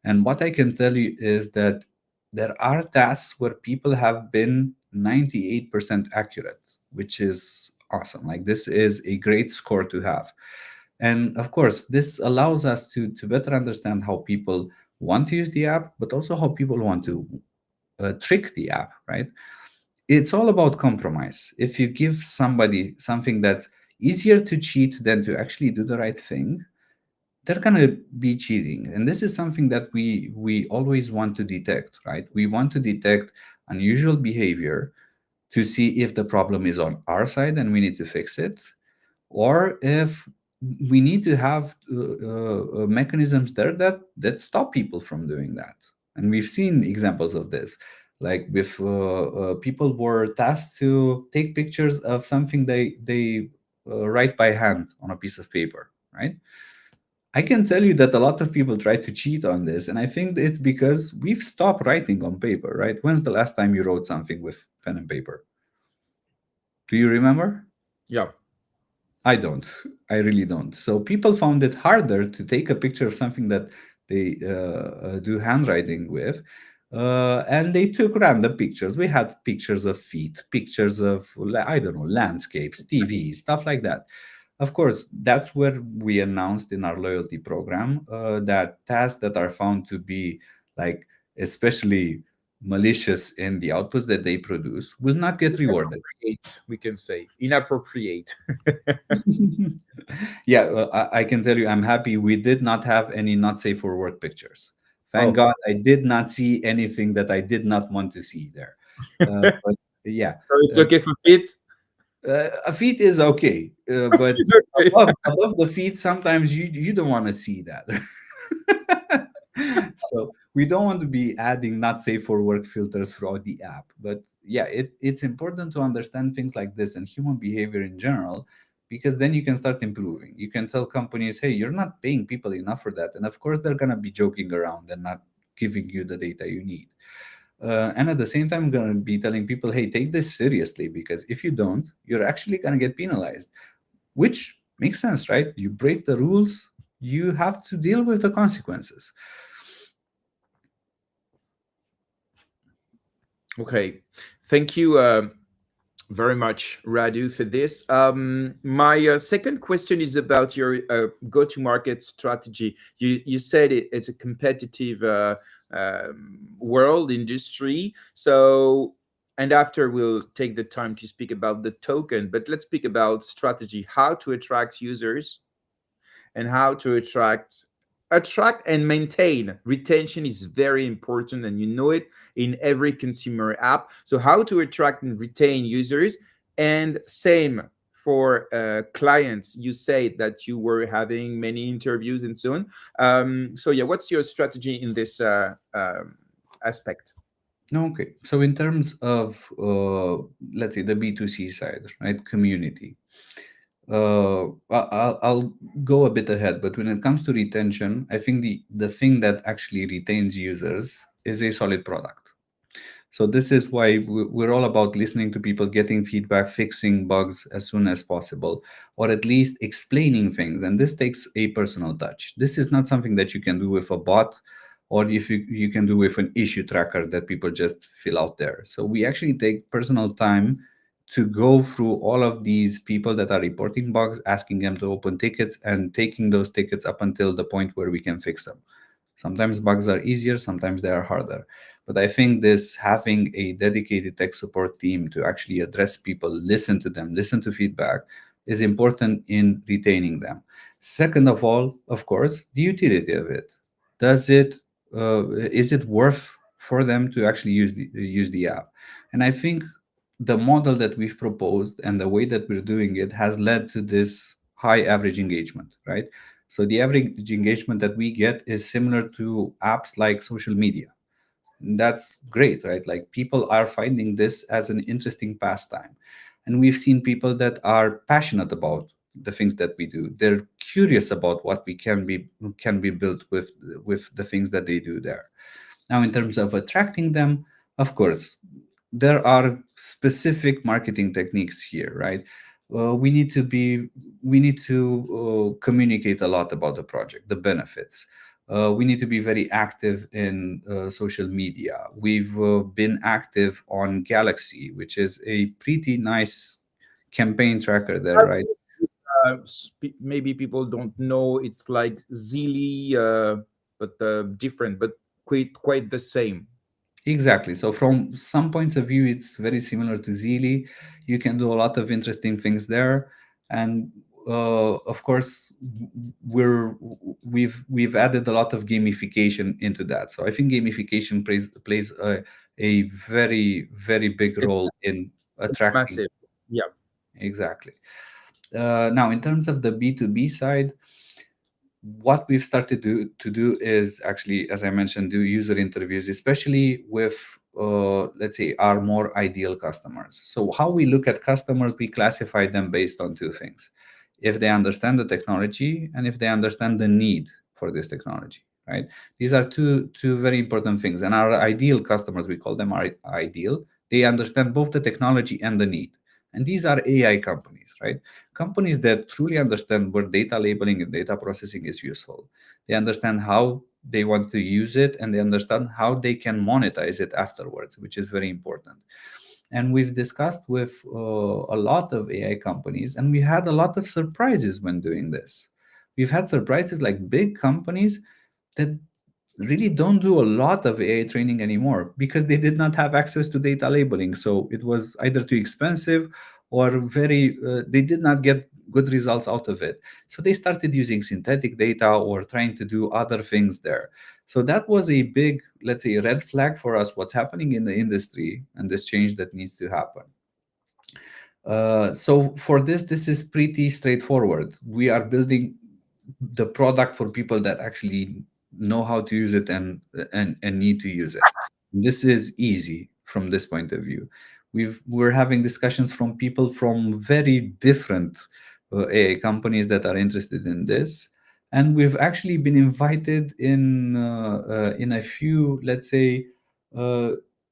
And what I can tell you is that there are tasks where people have been 98% accurate, which is awesome. Like, this is a great score to have. And of course, this allows us to better understand how people want to use the app, but also how people want to trick the app, right? It's all about compromise. If you give somebody something that's easier to cheat than to actually do the right thing, they're going to be cheating. And this is something that we always want to detect, right? We want to detect unusual behavior to see if the problem is on our side and we need to fix it, or if we need to have mechanisms there that stop people from doing that. And we've seen examples of this, like with people were tasked to take pictures of something they write by hand on a piece of paper, right? I can tell you that a lot of people try to cheat on this, and I think it's because we've stopped writing on paper, right? When's the last time you wrote something with pen and paper? Do you remember? Yeah. I don't. I really don't. So people found it harder to take a picture of something that they do handwriting with, and they took random pictures. We had pictures of feet, pictures of, I don't know, landscapes, TV, stuff like that. Of course, that's where we announced in our loyalty program that tasks that are found to be, like, especially malicious in the outputs that they produce will not get rewarded. Inappropriate, we can say. Inappropriate. Yeah, I can tell you, I'm happy we did not have any not safe for work pictures. Thank Oh, God I did not see anything that I did not want to see there. so But yeah, it's uh, okay for fit? a feet is okay, but It's okay. above the feet, sometimes you don't want to see that. So we don't want to be adding not safe for work filters throughout the app. But yeah, it's important to understand things like this and human behavior in general, because then you can start improving. You can tell companies, hey, you're not paying people enough for that. And of course, they're going to be joking around and not giving you the data you need. And at the same time, I'm going to be telling people, hey, take this seriously, because if you don't, you're actually going to get penalized, which makes sense, right? You break the rules, you have to deal with the consequences. Okay. Thank you very much, Radu, for this. My second question is about your go-to-market strategy. You said it's a competitive world industry. So, and after we'll take the time to speak about the token, but let's speak about strategy, how to attract users and how to attract and maintain. Retention is very important, and you know it in every consumer app. So how to attract and retain users, and same for clients. You say that you were having many interviews and so on. So yeah, what's your strategy in this aspect? Okay, so in terms of let's say the B2C side, right, community, I'll go a bit ahead, but when it comes to retention, I think the thing that actually retains users is a solid product. So this is why we're all about listening to people, getting feedback, fixing bugs as soon as possible, or at least explaining things. And this takes a personal touch. This is not something that you can do with a bot, or if you can do with an issue tracker that people just fill out there. So we actually take personal time to go through all of these people that are reporting bugs, asking them to open tickets, and taking those tickets up until the point where we can fix them. Sometimes bugs are easier, sometimes they are harder. But I think this having a dedicated tech support team to actually address people, listen to them, listen to feedback is important in retaining them. Second of all, of course, the utility of it. Does it is it worth for them to actually use the app? And I think the model that we've proposed and the way that we're doing it has led to this high average engagement, right? So the average engagement that we get is similar to apps like social media. And that's great, right? Like people are finding this as an interesting pastime. And we've seen people that are passionate about the things that we do. They're curious about what we can be built with the things that they do there. Now, in terms of attracting them, of course, there are specific marketing techniques here, right? We need to communicate a lot about the project, the benefits. We need to be very active in social media. We've been active on Galaxy, which is a pretty nice campaign tracker there, right? Maybe people don't know it's like Zili, but different, but quite the same. Exactly. So from some points of view, it's very similar to Zili. You can do a lot of interesting things there, and of course, we've added a lot of gamification into that. So I think gamification plays a very very big It's role in it's attracting. massive. Yeah. Exactly. Now, in terms of the B2B side, what we've started to do is actually, as I mentioned, do user interviews, especially with, let's say, our more ideal customers. So how we look at customers, we classify them based on two things: if they understand the technology and if they understand the need for this technology, right? These are two very important things. And our ideal customers, we call them our ideal, they understand both the technology and the need. And these are AI companies, right? Companies that truly understand where data labeling and data processing is useful. They understand how they want to use it, and they understand how they can monetize it afterwards, which is very important. And we've discussed with a lot of AI companies, and we had a lot of surprises when doing this. We've had surprises like big companies that really don't do a lot of AI training anymore because they did not have access to data labeling. So it was either too expensive or they did not get good results out of it. So they started using synthetic data or trying to do other things there. So that was a big, let's say, red flag for us, what's happening in the industry and this change that needs to happen. So for this is pretty straightforward. We are building the product for people that actually know how to use it and need to use it. This is easy from this point of view. We're having discussions from people from very different AI companies that are interested in this, and we've actually been invited in a few, let's say,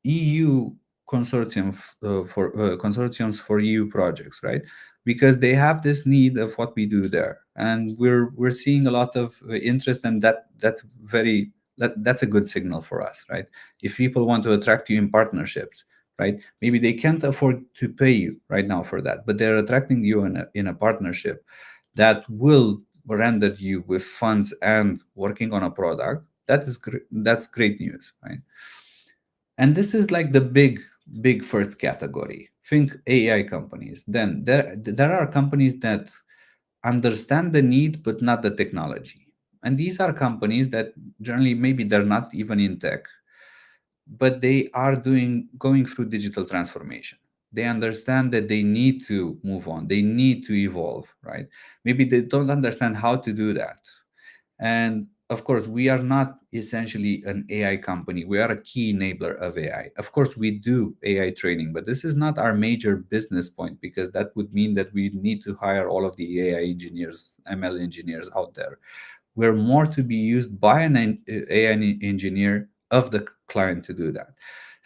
EU consortiums for EU projects, right? Because they have this need of what we do there, and we're seeing a lot of interest, and that's a good signal for us, right? If people want to attract you in partnerships, right? Maybe they can't afford to pay you right now for that, but they're attracting you in a partnership that will render you with funds and working on a product. That's great news, right? And this is like the big first category. Think AI companies. Then there are companies that understand the need but not the technology. And these are companies that generally maybe they're not even in tech, but they are going through digital transformation. They understand that they need to move on, they need to evolve, right? Maybe they don't understand how to do that. And of course, we are not essentially an AI company. We are a key enabler of AI. Of course, we do AI training, but this is not our major business point, because that would mean that we need to hire all of the AI engineers, ML engineers out there. We're more to be used by an AI engineer of the client to do that.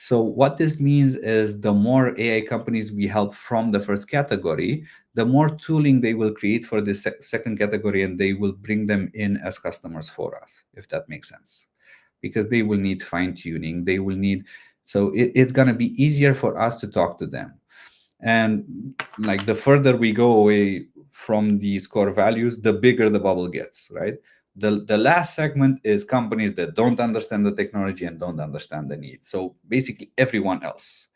So what this means is the more AI companies we help from the first category, the more tooling they will create for the second category, and they will bring them in as customers for us, if that makes sense. Because they will need fine tuning, they will need, so it's going to be easier for us to talk to them. And like the further we go away from these core values, the bigger the bubble gets, right? The last segment is companies that don't understand the technology and don't understand the need. So basically everyone else,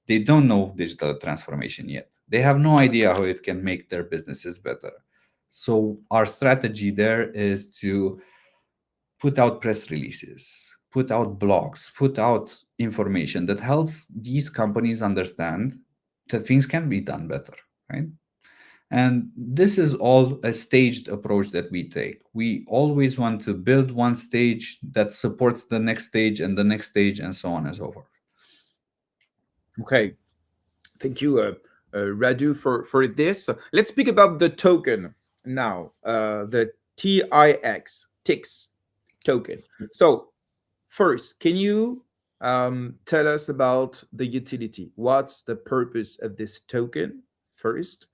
they don't know digital transformation yet. They have no idea how it can make their businesses better. So our strategy there is to put out press releases, put out blogs, put out information that helps these companies understand that things can be done better, right? And this is all a staged approach that we take. We always want to build one stage that supports the next stage and the next stage and so on and so forth. Okay, thank you, Radu, for this. Let's speak about the token now, the TIX token. So first, can you tell us about the utility? What's the purpose of this token first?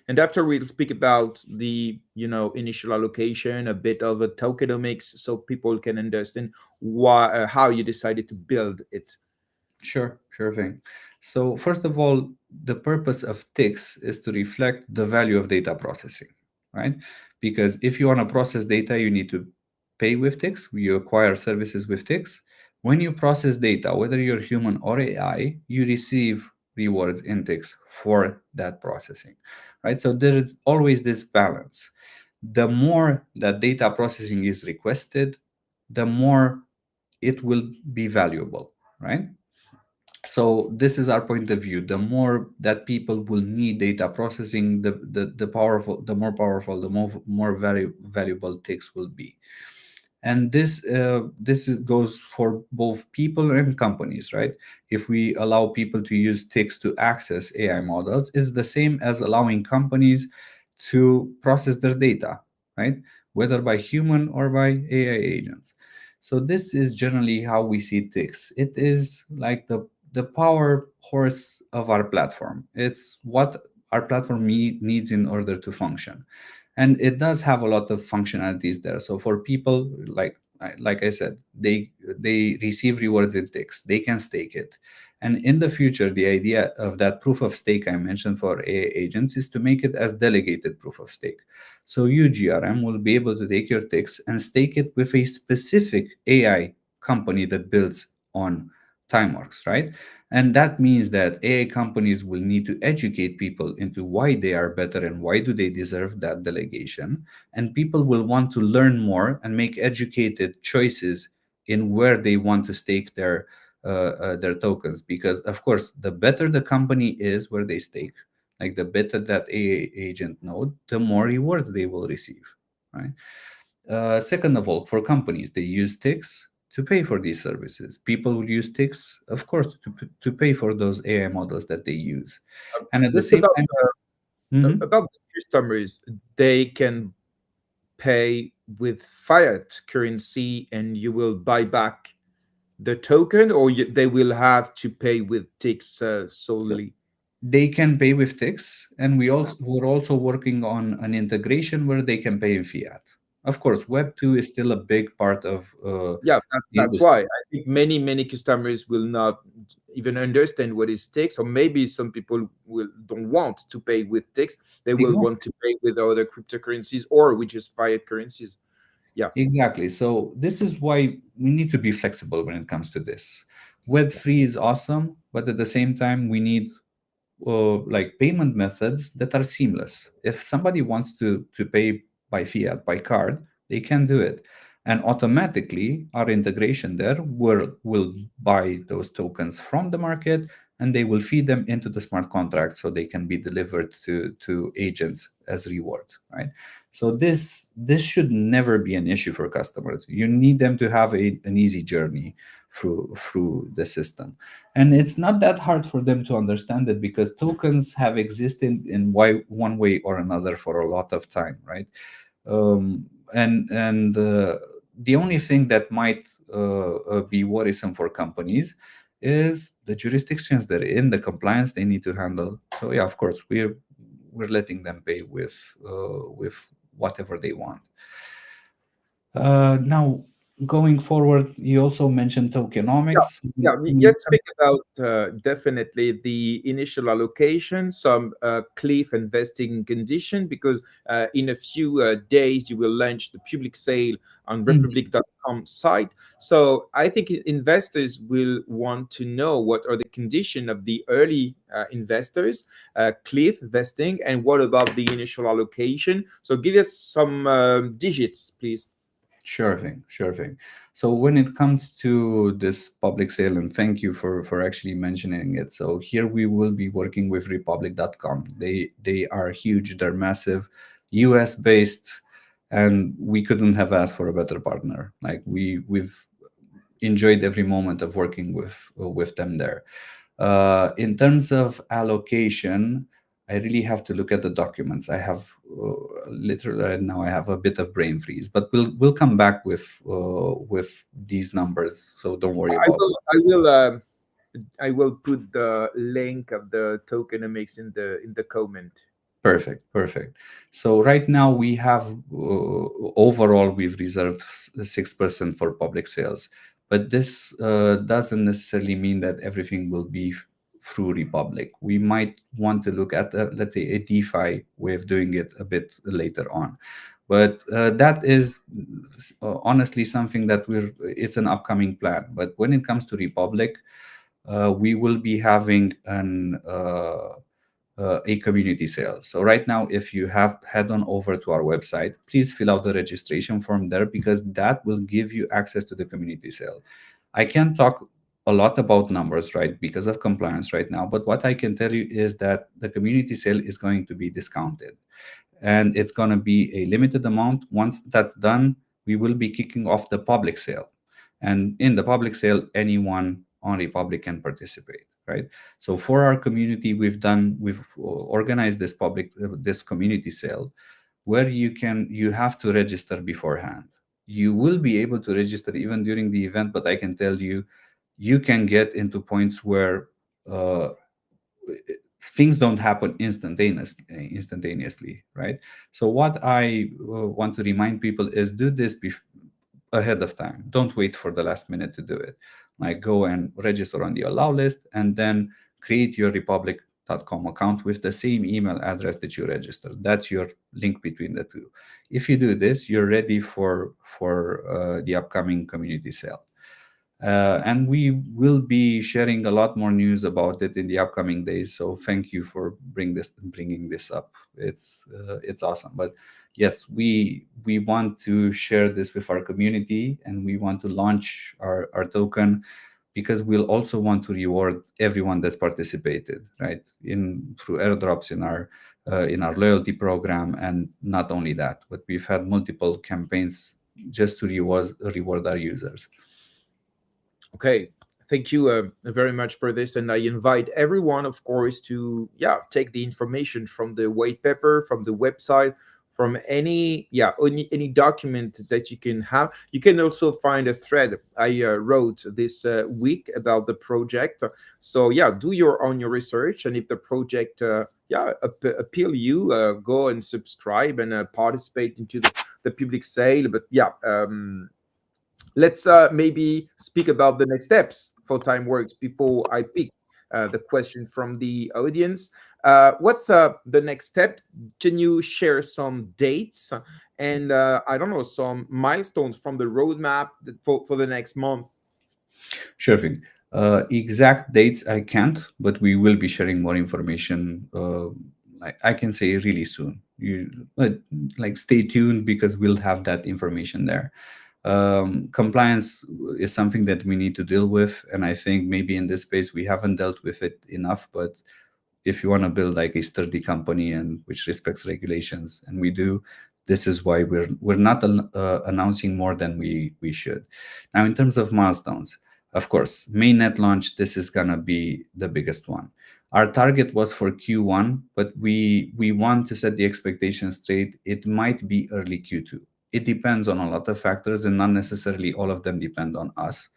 And after we'll speak about the initial allocation, a bit of a tokenomics, so people can understand why how you decided to build it. Sure thing. So first of all, the purpose of TIX is to reflect the value of data processing, right? Because if you want to process data, you need to pay with TIX. You acquire services with TIX. When you process data, whether you're human or AI, you receive rewards in TIX for that processing, right? So there is always this balance. The more that data processing is requested, the more it will be valuable, right? So this is our point of view. The more that people will need data processing, the more powerful, the more valuable ticks will be. And goes for both people and companies, right? If we allow people to use ticks to access AI models, it's the same as allowing companies to process their data, right? Whether by human or by AI agents. So this is generally how we see ticks. It is like the power horse of our platform. It's what our platform needs in order to function, and it does have a lot of functionalities there. So for people, like I said, they receive rewards in ticks, they can stake it. And in the future, the idea of that proof of stake I mentioned for AI agents is to make it as delegated proof of stake. So you, GRM, will be able to take your ticks and stake it with a specific AI company that builds on timeworx, right? And that means that AI companies will need to educate people into why they are better and why do they deserve that delegation. And people will want to learn more and make educated choices in where they want to stake their tokens. Because of course, the better the company is where they stake, like the better that AI agent node, the more rewards they will receive, right? Second of all, for companies, they use TIX to pay for these services. People will use TIX, of course, to pay for those AI models that they use. And at the Just same time, Mhm. about the customers, they can pay with fiat currency, and you will buy back the token, or they will have to pay with TIX solely. They can pay with TIX, and we're also working on an integration where they can pay in fiat. Of course, Web2 is still a big part of Yeah, the that's why industry. I think many customers will not even understand what is TIX, or maybe some people will don't want to pay with TIX. They will want Exactly. to pay with other cryptocurrencies or with just fiat currencies. Yeah, Exactly. So this is why we need to be flexible when it comes to this. Web3 is awesome, but at the same time, we need like payment methods that are seamless. If somebody wants to pay by fiat, by card, they can do it. And automatically, our integration there will buy those tokens from the market, and they will feed them into the smart contracts so they can be delivered to agents as rewards, right? So this should never be an issue for customers. You need them to have an easy journey through the system, and it's not that hard for them to understand it because tokens have existed in one way or another for a lot of time, right? And The only thing that might be worrisome for companies is the jurisdictions they're in, the compliance they need to handle. So yeah, of course, we're letting them pay with whatever they want. Now, going forward, you also mentioned Yeah, tokenomics. yeah. When you Let's speak about definitely the initial allocation, some cliff investing condition, because in a few days you will launch the public sale on Mhm. republic.com site. So I think investors will want to know what are the condition of the early investors, cliff vesting, and what about the initial allocation. So give us some digits, please. Sure thing, sure thing. So when it comes to this public sale, and thank you for actually mentioning it. So here we will be working with republic.com. They are huge, they're massive, US based, and we couldn't have asked for a better partner. Like we've enjoyed every moment of working with them there. In terms of allocation, I really have to look at the documents. I have literally right now I have a bit of brain freeze, but we'll come back with these numbers. So don't worry I about will. it. I will put the link of the tokenomics in the comment. Perfect, perfect. So right now we have overall we've reserved 6% for public sales, but this doesn't necessarily mean that everything will be through Republic. We might want to look at let's say a DeFi way of doing it a bit later on, but that is honestly something that it's an upcoming plan. But when it comes to Republic, we will be having a community sale. So right now, if you have head on over to our website, please fill out the registration form there because that will give you access to the community sale. I can't talk a lot about numbers, right, because of compliance right now. But what I can tell you is that the community sale is going to be discounted and it's going to be a limited amount. Once that's done, we will be kicking off the public sale. And in the public sale, anyone on Republic can participate, right? So for our community, we've organized this community sale where you have to register beforehand. You will be able to register even during the event, but I can tell you, you can get into points where uh, things don't happen instantaneously, right? So what I want to remind people is do this ahead of time. Don't wait for the last minute to do it. Like go and register on the allow list and then create your republic.com account with the same email address that you registered. That's your link between the two. If you do this, you're ready for the upcoming community sale. And we will be sharing a lot more news about it in the upcoming days. So thank you for bringing this up. It's awesome. But yes, we want to share this with our community, and we want to launch our token because we'll also want to reward everyone that's participated, right? In through airdrops in our loyalty program, and not only that, but we've had multiple campaigns just to reward our users. Okay, thank you very much for this, and I invite everyone, of course, to take the information from the white paper, from the website, from any document that you can have. You can also find a thread I wrote this week about the project. So do your research, and if the project appeal you, go and subscribe and participate into the public sale. But let's maybe speak about the next steps for timeworx before I pick the question from the audience. What's the next step? Can you share some dates and I don't know, some milestones from the roadmap for the next month? Sure thing. Exact dates I can't, but we will be sharing more information. I can say really soon. But like stay tuned because we'll have that information there. Compliance is something that we need to deal with, and I think maybe in this space we haven't dealt with it enough. But if you want to build like a sturdy company and which respects regulations, and we do, this is why we're not announcing more than we should. Now, in terms of milestones, of course, mainnet launch, this is gonna be the biggest one. Our target was for Q1, but we want to set the expectations straight. It might be early Q2. It depends on a lot of factors, and not necessarily all of them depend on us.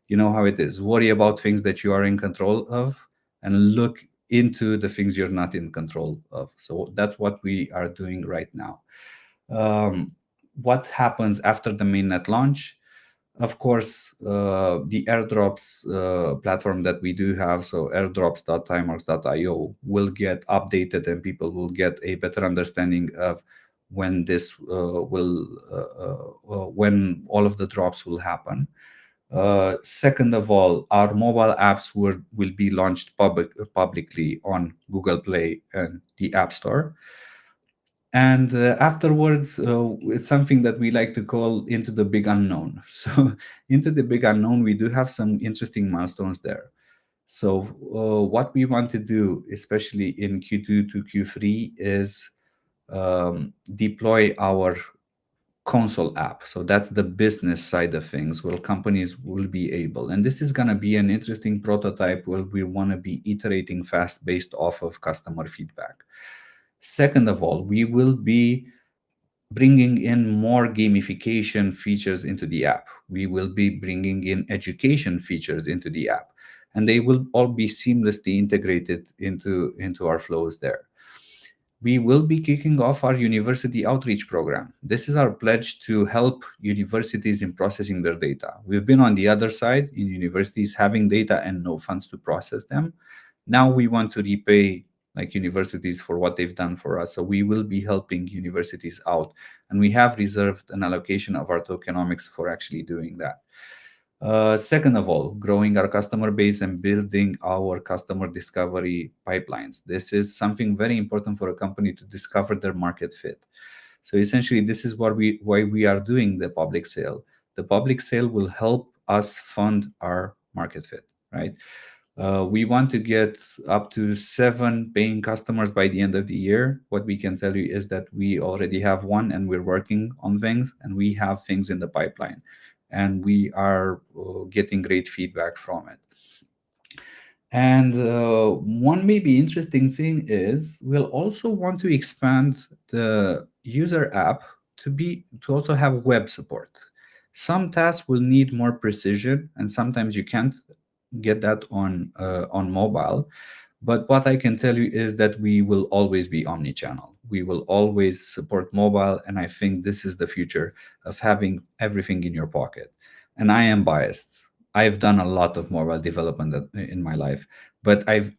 You know how it is. Worry about things that you are in control of and look into the things you're not in control of. So that's what we are doing right now. Um, what happens after the mainnet launch? Of course, the airdrops platform that we do have, so airdrops.timeworx.io, will get updated and people will get a better understanding of when when all of the drops will happen. Second of all, our mobile apps will be launched publicly on Google Play and the App Store. And afterwards, it's something that we like to call into the big unknown. So, into the big unknown, we do have some interesting milestones there. So, what we want to do, especially in Q2 to Q3, is deploy our console app. So that's the business side of things where companies will be able. And this is going to be an interesting prototype where we want to be iterating fast based off of customer feedback. Second of all, we will be bringing in more gamification features into the app. We will be bringing in education features into the app, and they will all be seamlessly integrated into our flows there. We will be kicking off our university outreach program. This is our pledge to help universities in processing their data. We've been on the other side in universities having data and no funds to process them. Now we want to repay like universities for what they've done for us. So we will be helping universities out. And we have reserved an allocation of our tokenomics for actually doing that. Second of all, growing our customer base and building our customer discovery pipelines. This is something very important for a company to discover their market fit. So essentially, this is why we are doing the public sale. The public sale will help us fund our market fit, right? We want to get up to 7 paying customers by the end of the year. What we can tell you is that we already have one and we're working on things and we have things in the pipeline and we are getting great feedback from it. And one maybe interesting thing is we'll also want to expand the user app to also have web support. Some tasks will need more precision, and sometimes you can't get that on mobile. But what I can tell you is that we will always be omni-channel. We will always support mobile, and I think this is the future of having everything in your pocket. And I am biased. I've done a lot of mobile development in my life, but I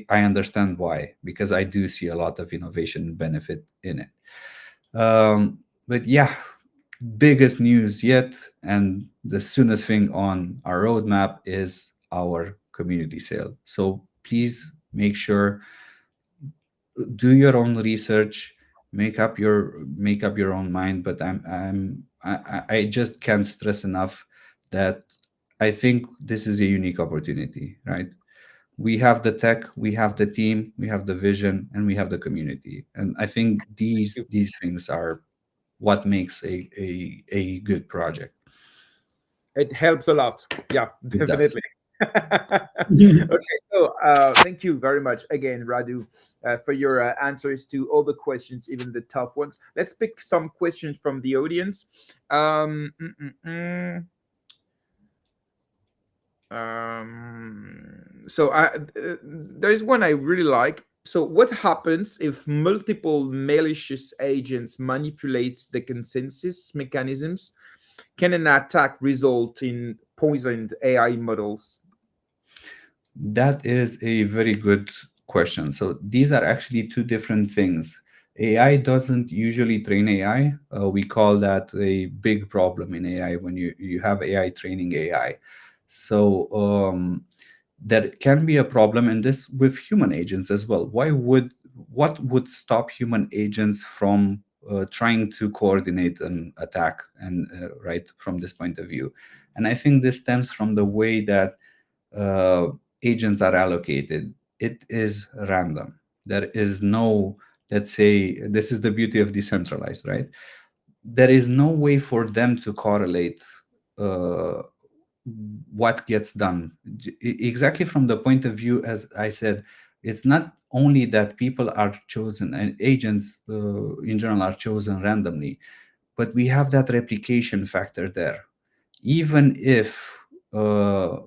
understand why, because I do see a lot of innovation benefit in it. But yeah, biggest news yet, and the soonest thing on our roadmap is our community sale. So please make sure, do your own research, make up your own mind. But I just can't stress enough that I think this is a unique opportunity, right? We have the tech, we have the team, we have the vision, and we have the community. And I think these things are what makes a good project. It helps a lot. Yeah, It does. definitely. Okay, so thank you very much again, Radu, for your answers to all the questions, even the tough ones. Let's pick some questions from the audience. Um, mm, mm, mm. There's one I really like. So, what happens if multiple malicious agents manipulate the consensus mechanisms? Can an attack result in poisoned AI models? That is a very good question. So these are actually two different things. AI doesn't usually train AI. We call that a big problem in AI when you have AI training AI. So that can be a problem, and this with human agents as well. What would stop human agents from trying to coordinate an attack and right from this point of view? And I think this stems from the way that uh, agents are allocated. It is random. There is no, let's say, this is the beauty of decentralized, right? There is no way for them to correlate uh, what gets done. Exactly from the point of view, as I said, it's not only that people are chosen and agents in general are chosen randomly, but we have that replication factor there. Even if uh,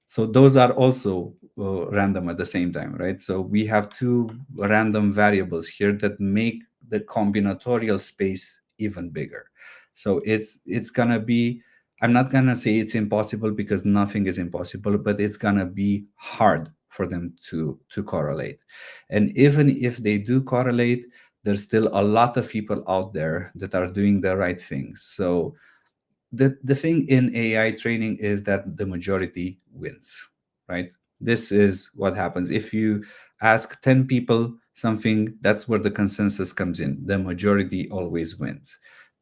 so those are also random at the same time, right? So we have two random variables here that make the combinatorial space even bigger. So it's gonna be, I'm not gonna say it's impossible because nothing is impossible, but it's gonna be hard for them to correlate. And even if they do correlate, there's still a lot of people out there that are doing the right things. So the thing in AI training is that the majority wins, right? This is what happens. If you ask 10 people something, that's where the consensus comes in. The majority always wins.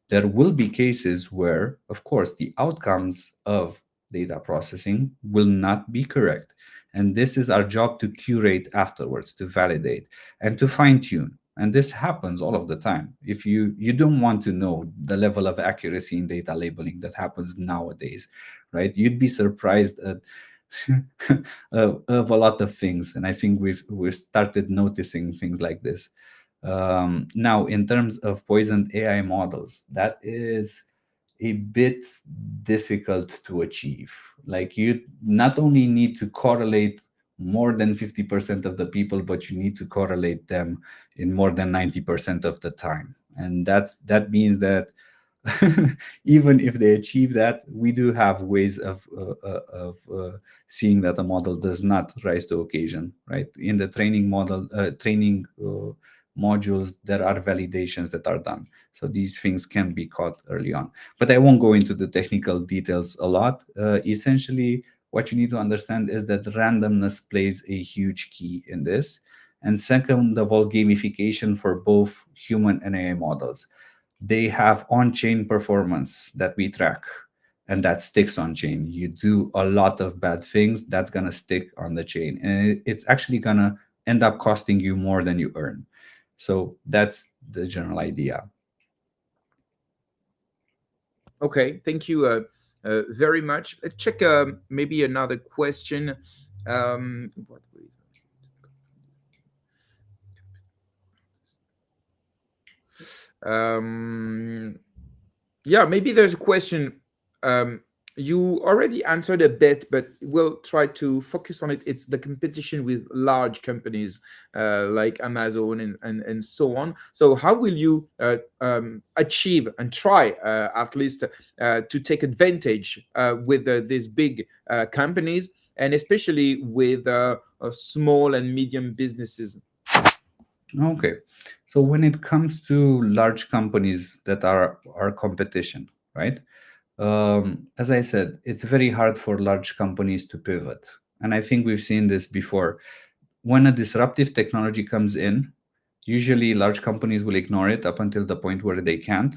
There will be cases where, of course, the outcomes of data processing will not be correct. And this is our job to curate afterwards, to validate and to fine tune. And this happens all of the time. If you don't want to know the level of accuracy in data labeling that happens nowadays, right? You'd be surprised at of a lot of things. And I think we've started noticing things like this. Now, in terms of poisoned AI models, that is a bit difficult to achieve. Like, you not only need to correlate more than 50% of the people, but you need to correlate them in more than 90% of the time. And that means that even if they achieve that, we do have ways of seeing that a model does not rise to occasion, right? In the training modules, there are validations that are done. So these things can be caught early on. But I won't go into the technical details a lot. Essentially, what you need to understand is that randomness plays a huge key in this. And second of all, gamification for both human and AI models. They have on-chain performance that we track, and that sticks on chain. You do a lot of bad things, that's going to stick on the chain, and it's actually going to end up costing you more than you earn. So that's the general idea. Okay, thank you very much. Let's check maybe another question. What um, yeah, maybe there's a question. Um, you already answered a bit, but we'll try to focus on it. It's the competition with large companies like Amazon and so on. So, how will you achieve and try at least to take advantage with these big companies, and especially with small and medium businesses? Okay. So when it comes to large companies that are our competition, right? As I said, it's very hard for large companies to pivot. And I think we've seen this before. When a disruptive technology comes in, usually large companies will ignore it up until the point where they can't,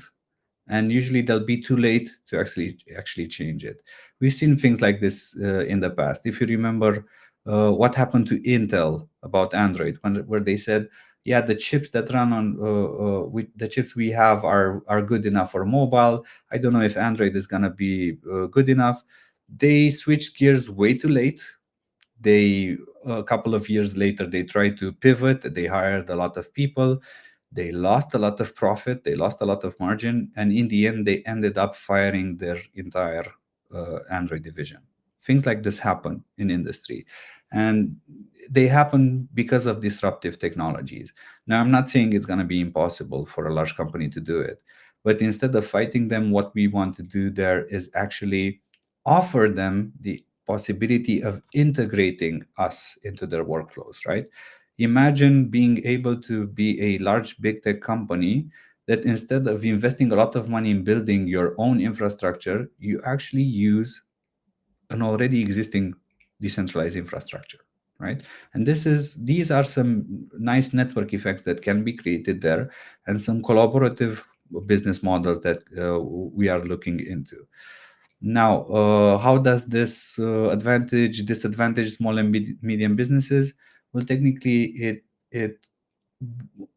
and usually they'll be too late to actually change it. We've seen things like this in the past. If you remember what happened to Intel about Android, where they said, yeah, the chips that run on the chips we have are good enough for mobile. I don't know if Android is going to be good enough. They switched gears way too late. They A couple of years later, they tried to pivot. They hired a lot of people. They lost a lot of profit. They lost a lot of margin, and in the end, they ended up firing their entire Android division. Things like this happen in industry, and they happen because of disruptive technologies. Now, I'm not saying it's going to be impossible for a large company to do it, but instead of fighting them, what we want to do there is actually offer them the possibility of integrating us into their workflows, right? Imagine being able to be a large big tech company that instead of investing a lot of money in building your own infrastructure, you actually use an already existing decentralized infrastructure, right? And these are some nice network effects that can be created there, and some collaborative business models that we are looking into. Now, how does this disadvantage small and medium businesses? Well, technically, it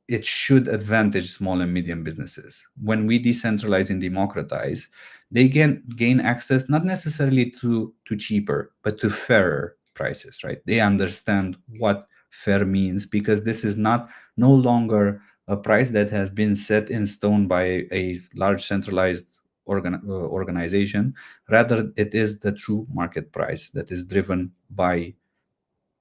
it should advantage small and medium businesses. When we decentralize and democratize, they gain access not necessarily to cheaper, but to fairer prices, right? They understand what fair means, because this is not no longer a price that has been set in stone by a large centralized organization. Rather, it is the true market price that is driven by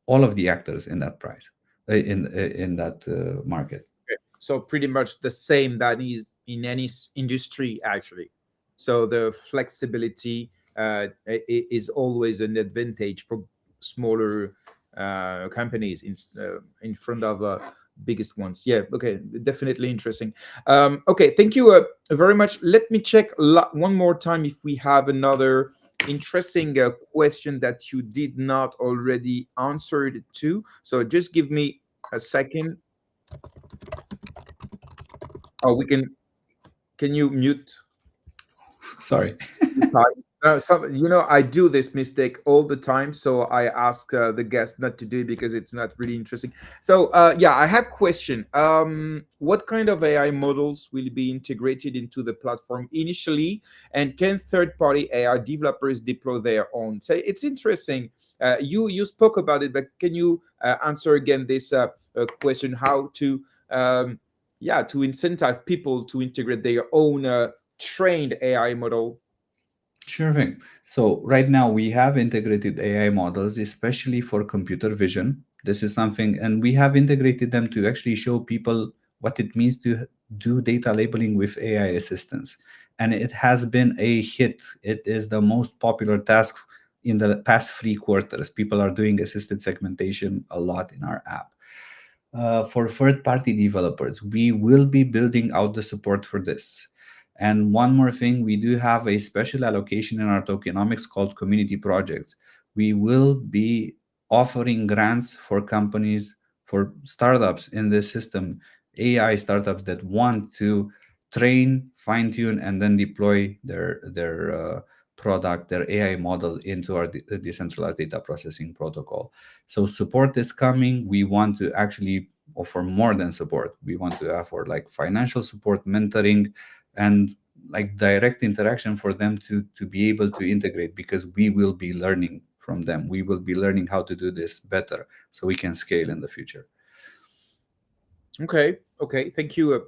all of the actors in that price, in that market. Okay. So pretty much the same that is in any industry actually. So the flexibility is always an advantage for smaller companies in front of biggest ones. Yeah. Okay. Definitely interesting. Okay. Thank you very much. Let me check one more time if we have another interesting question that you did not already answered to. So just give me a second. Oh, we can. Can you mute Sorry. the time? I do this mistake all the time, so I ask the guest not to do it because it's not really interesting. So, yeah, I have question. What kind of AI models will be integrated into the platform initially, and can third-party AI developers deploy their own? So it's interesting. You spoke about it, but can you answer again this question? How to yeah, to incentivize people to integrate their own trained AI model. Sure thing. So right now we have integrated AI models, especially for computer vision. This is something, and we have integrated them to actually show people what it means to do data labeling with AI assistance. And it has been a hit. It is the most popular task in the past 3 quarters. People are doing assisted segmentation a lot in our app. For third party developers, we will be building out the support for this. And one more thing, we do have a special allocation in our tokenomics called community projects. We will be offering grants for companies, for startups in this system, AI startups that want to train, fine tune, and then deploy their product, their AI model into our decentralized data processing protocol. So support is coming. We want to actually offer more than support. We want to offer like financial support, mentoring, and like direct interaction for them to be able to integrate, because we will be learning from them. We will be learning how to do this better so we can scale in the future. Okay, okay, thank you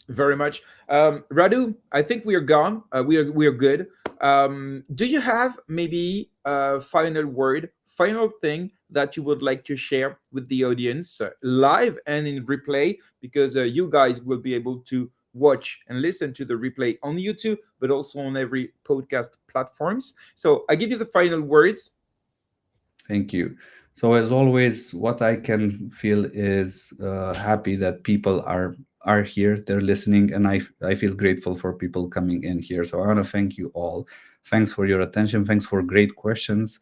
very much, Radu. I think we are gone. We are good. Do you have maybe a final word, final thing that you would like to share with the audience, live and in replay? Because you guys will be able to watch and listen to the replay on YouTube, but also on every podcast platforms. So I give you the final words. Thank you. So as always, what I can feel is happy that people are here, they're listening, and I feel grateful for people coming in here. So I want to thank you all. Thanks for your attention. Thanks for great questions.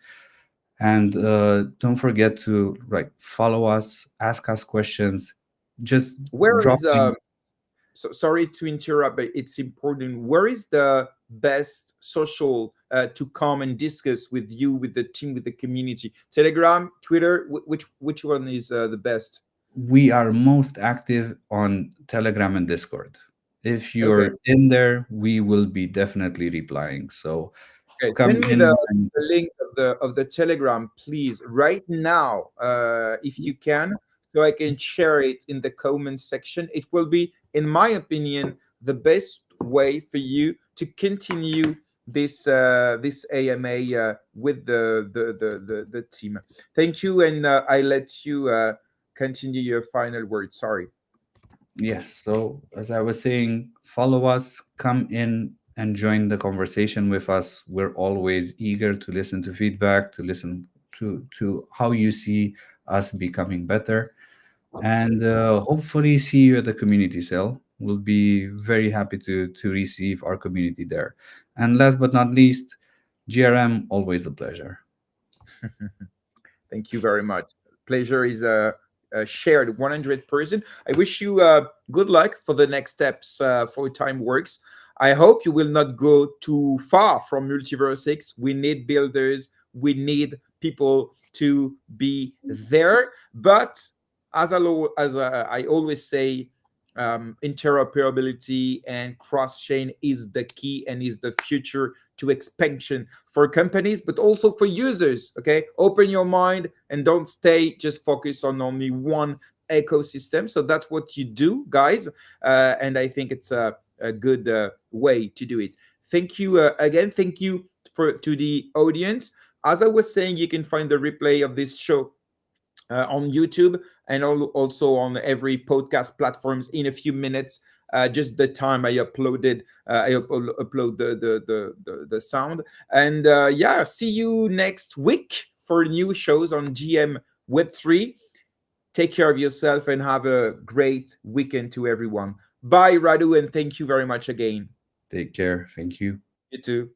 And don't forget to follow us, ask us questions. Just Where drop is in. so sorry to interrupt, but it's important. Where is the best social to come and discuss with you, with the team, with the community? Telegram, Twitter, which one is the best? We are most active on Telegram and Discord. If Okay, you're in there, we will be definitely replying. So okay. come Send me in and the link of the Telegram, please, right now, if you can, so I can share it in the comment section. It will be, in my opinion, the best way for you to continue this AMA with the team. Thank you, and I let you continue your final word. Sorry. yes. So as I was saying, follow us, come in and join the conversation with us. We're always eager to listen to feedback, to listen to how you see us becoming better, and hopefully see you at the community cell. We'll be very happy to receive our community there. And last but not least, GRM, always a pleasure. Thank you very much. Pleasure is shared 100%. I wish you good luck for the next steps for TimeworX. I hope you will not go too far from MultiversX. We need builders, we need people to be there. But as I always say, interoperability and cross chain is the key and is the future to expansion for companies, but also for users. Okay, open your mind and don't stay just focused on only one ecosystem. So that's what you do, guys, and I think it's a good way to do it. Thank you again. Thank you to the audience. As I was saying, you can find the replay of this show on YouTube and also on every podcast platforms in a few minutes. Just the time I uploaded, upload the sound. And yeah, see you next week for new shows on GM Web3. Take care of yourself and have a great weekend to everyone. Bye, Radu, and thank you very much again. Take care. Thank you. You too.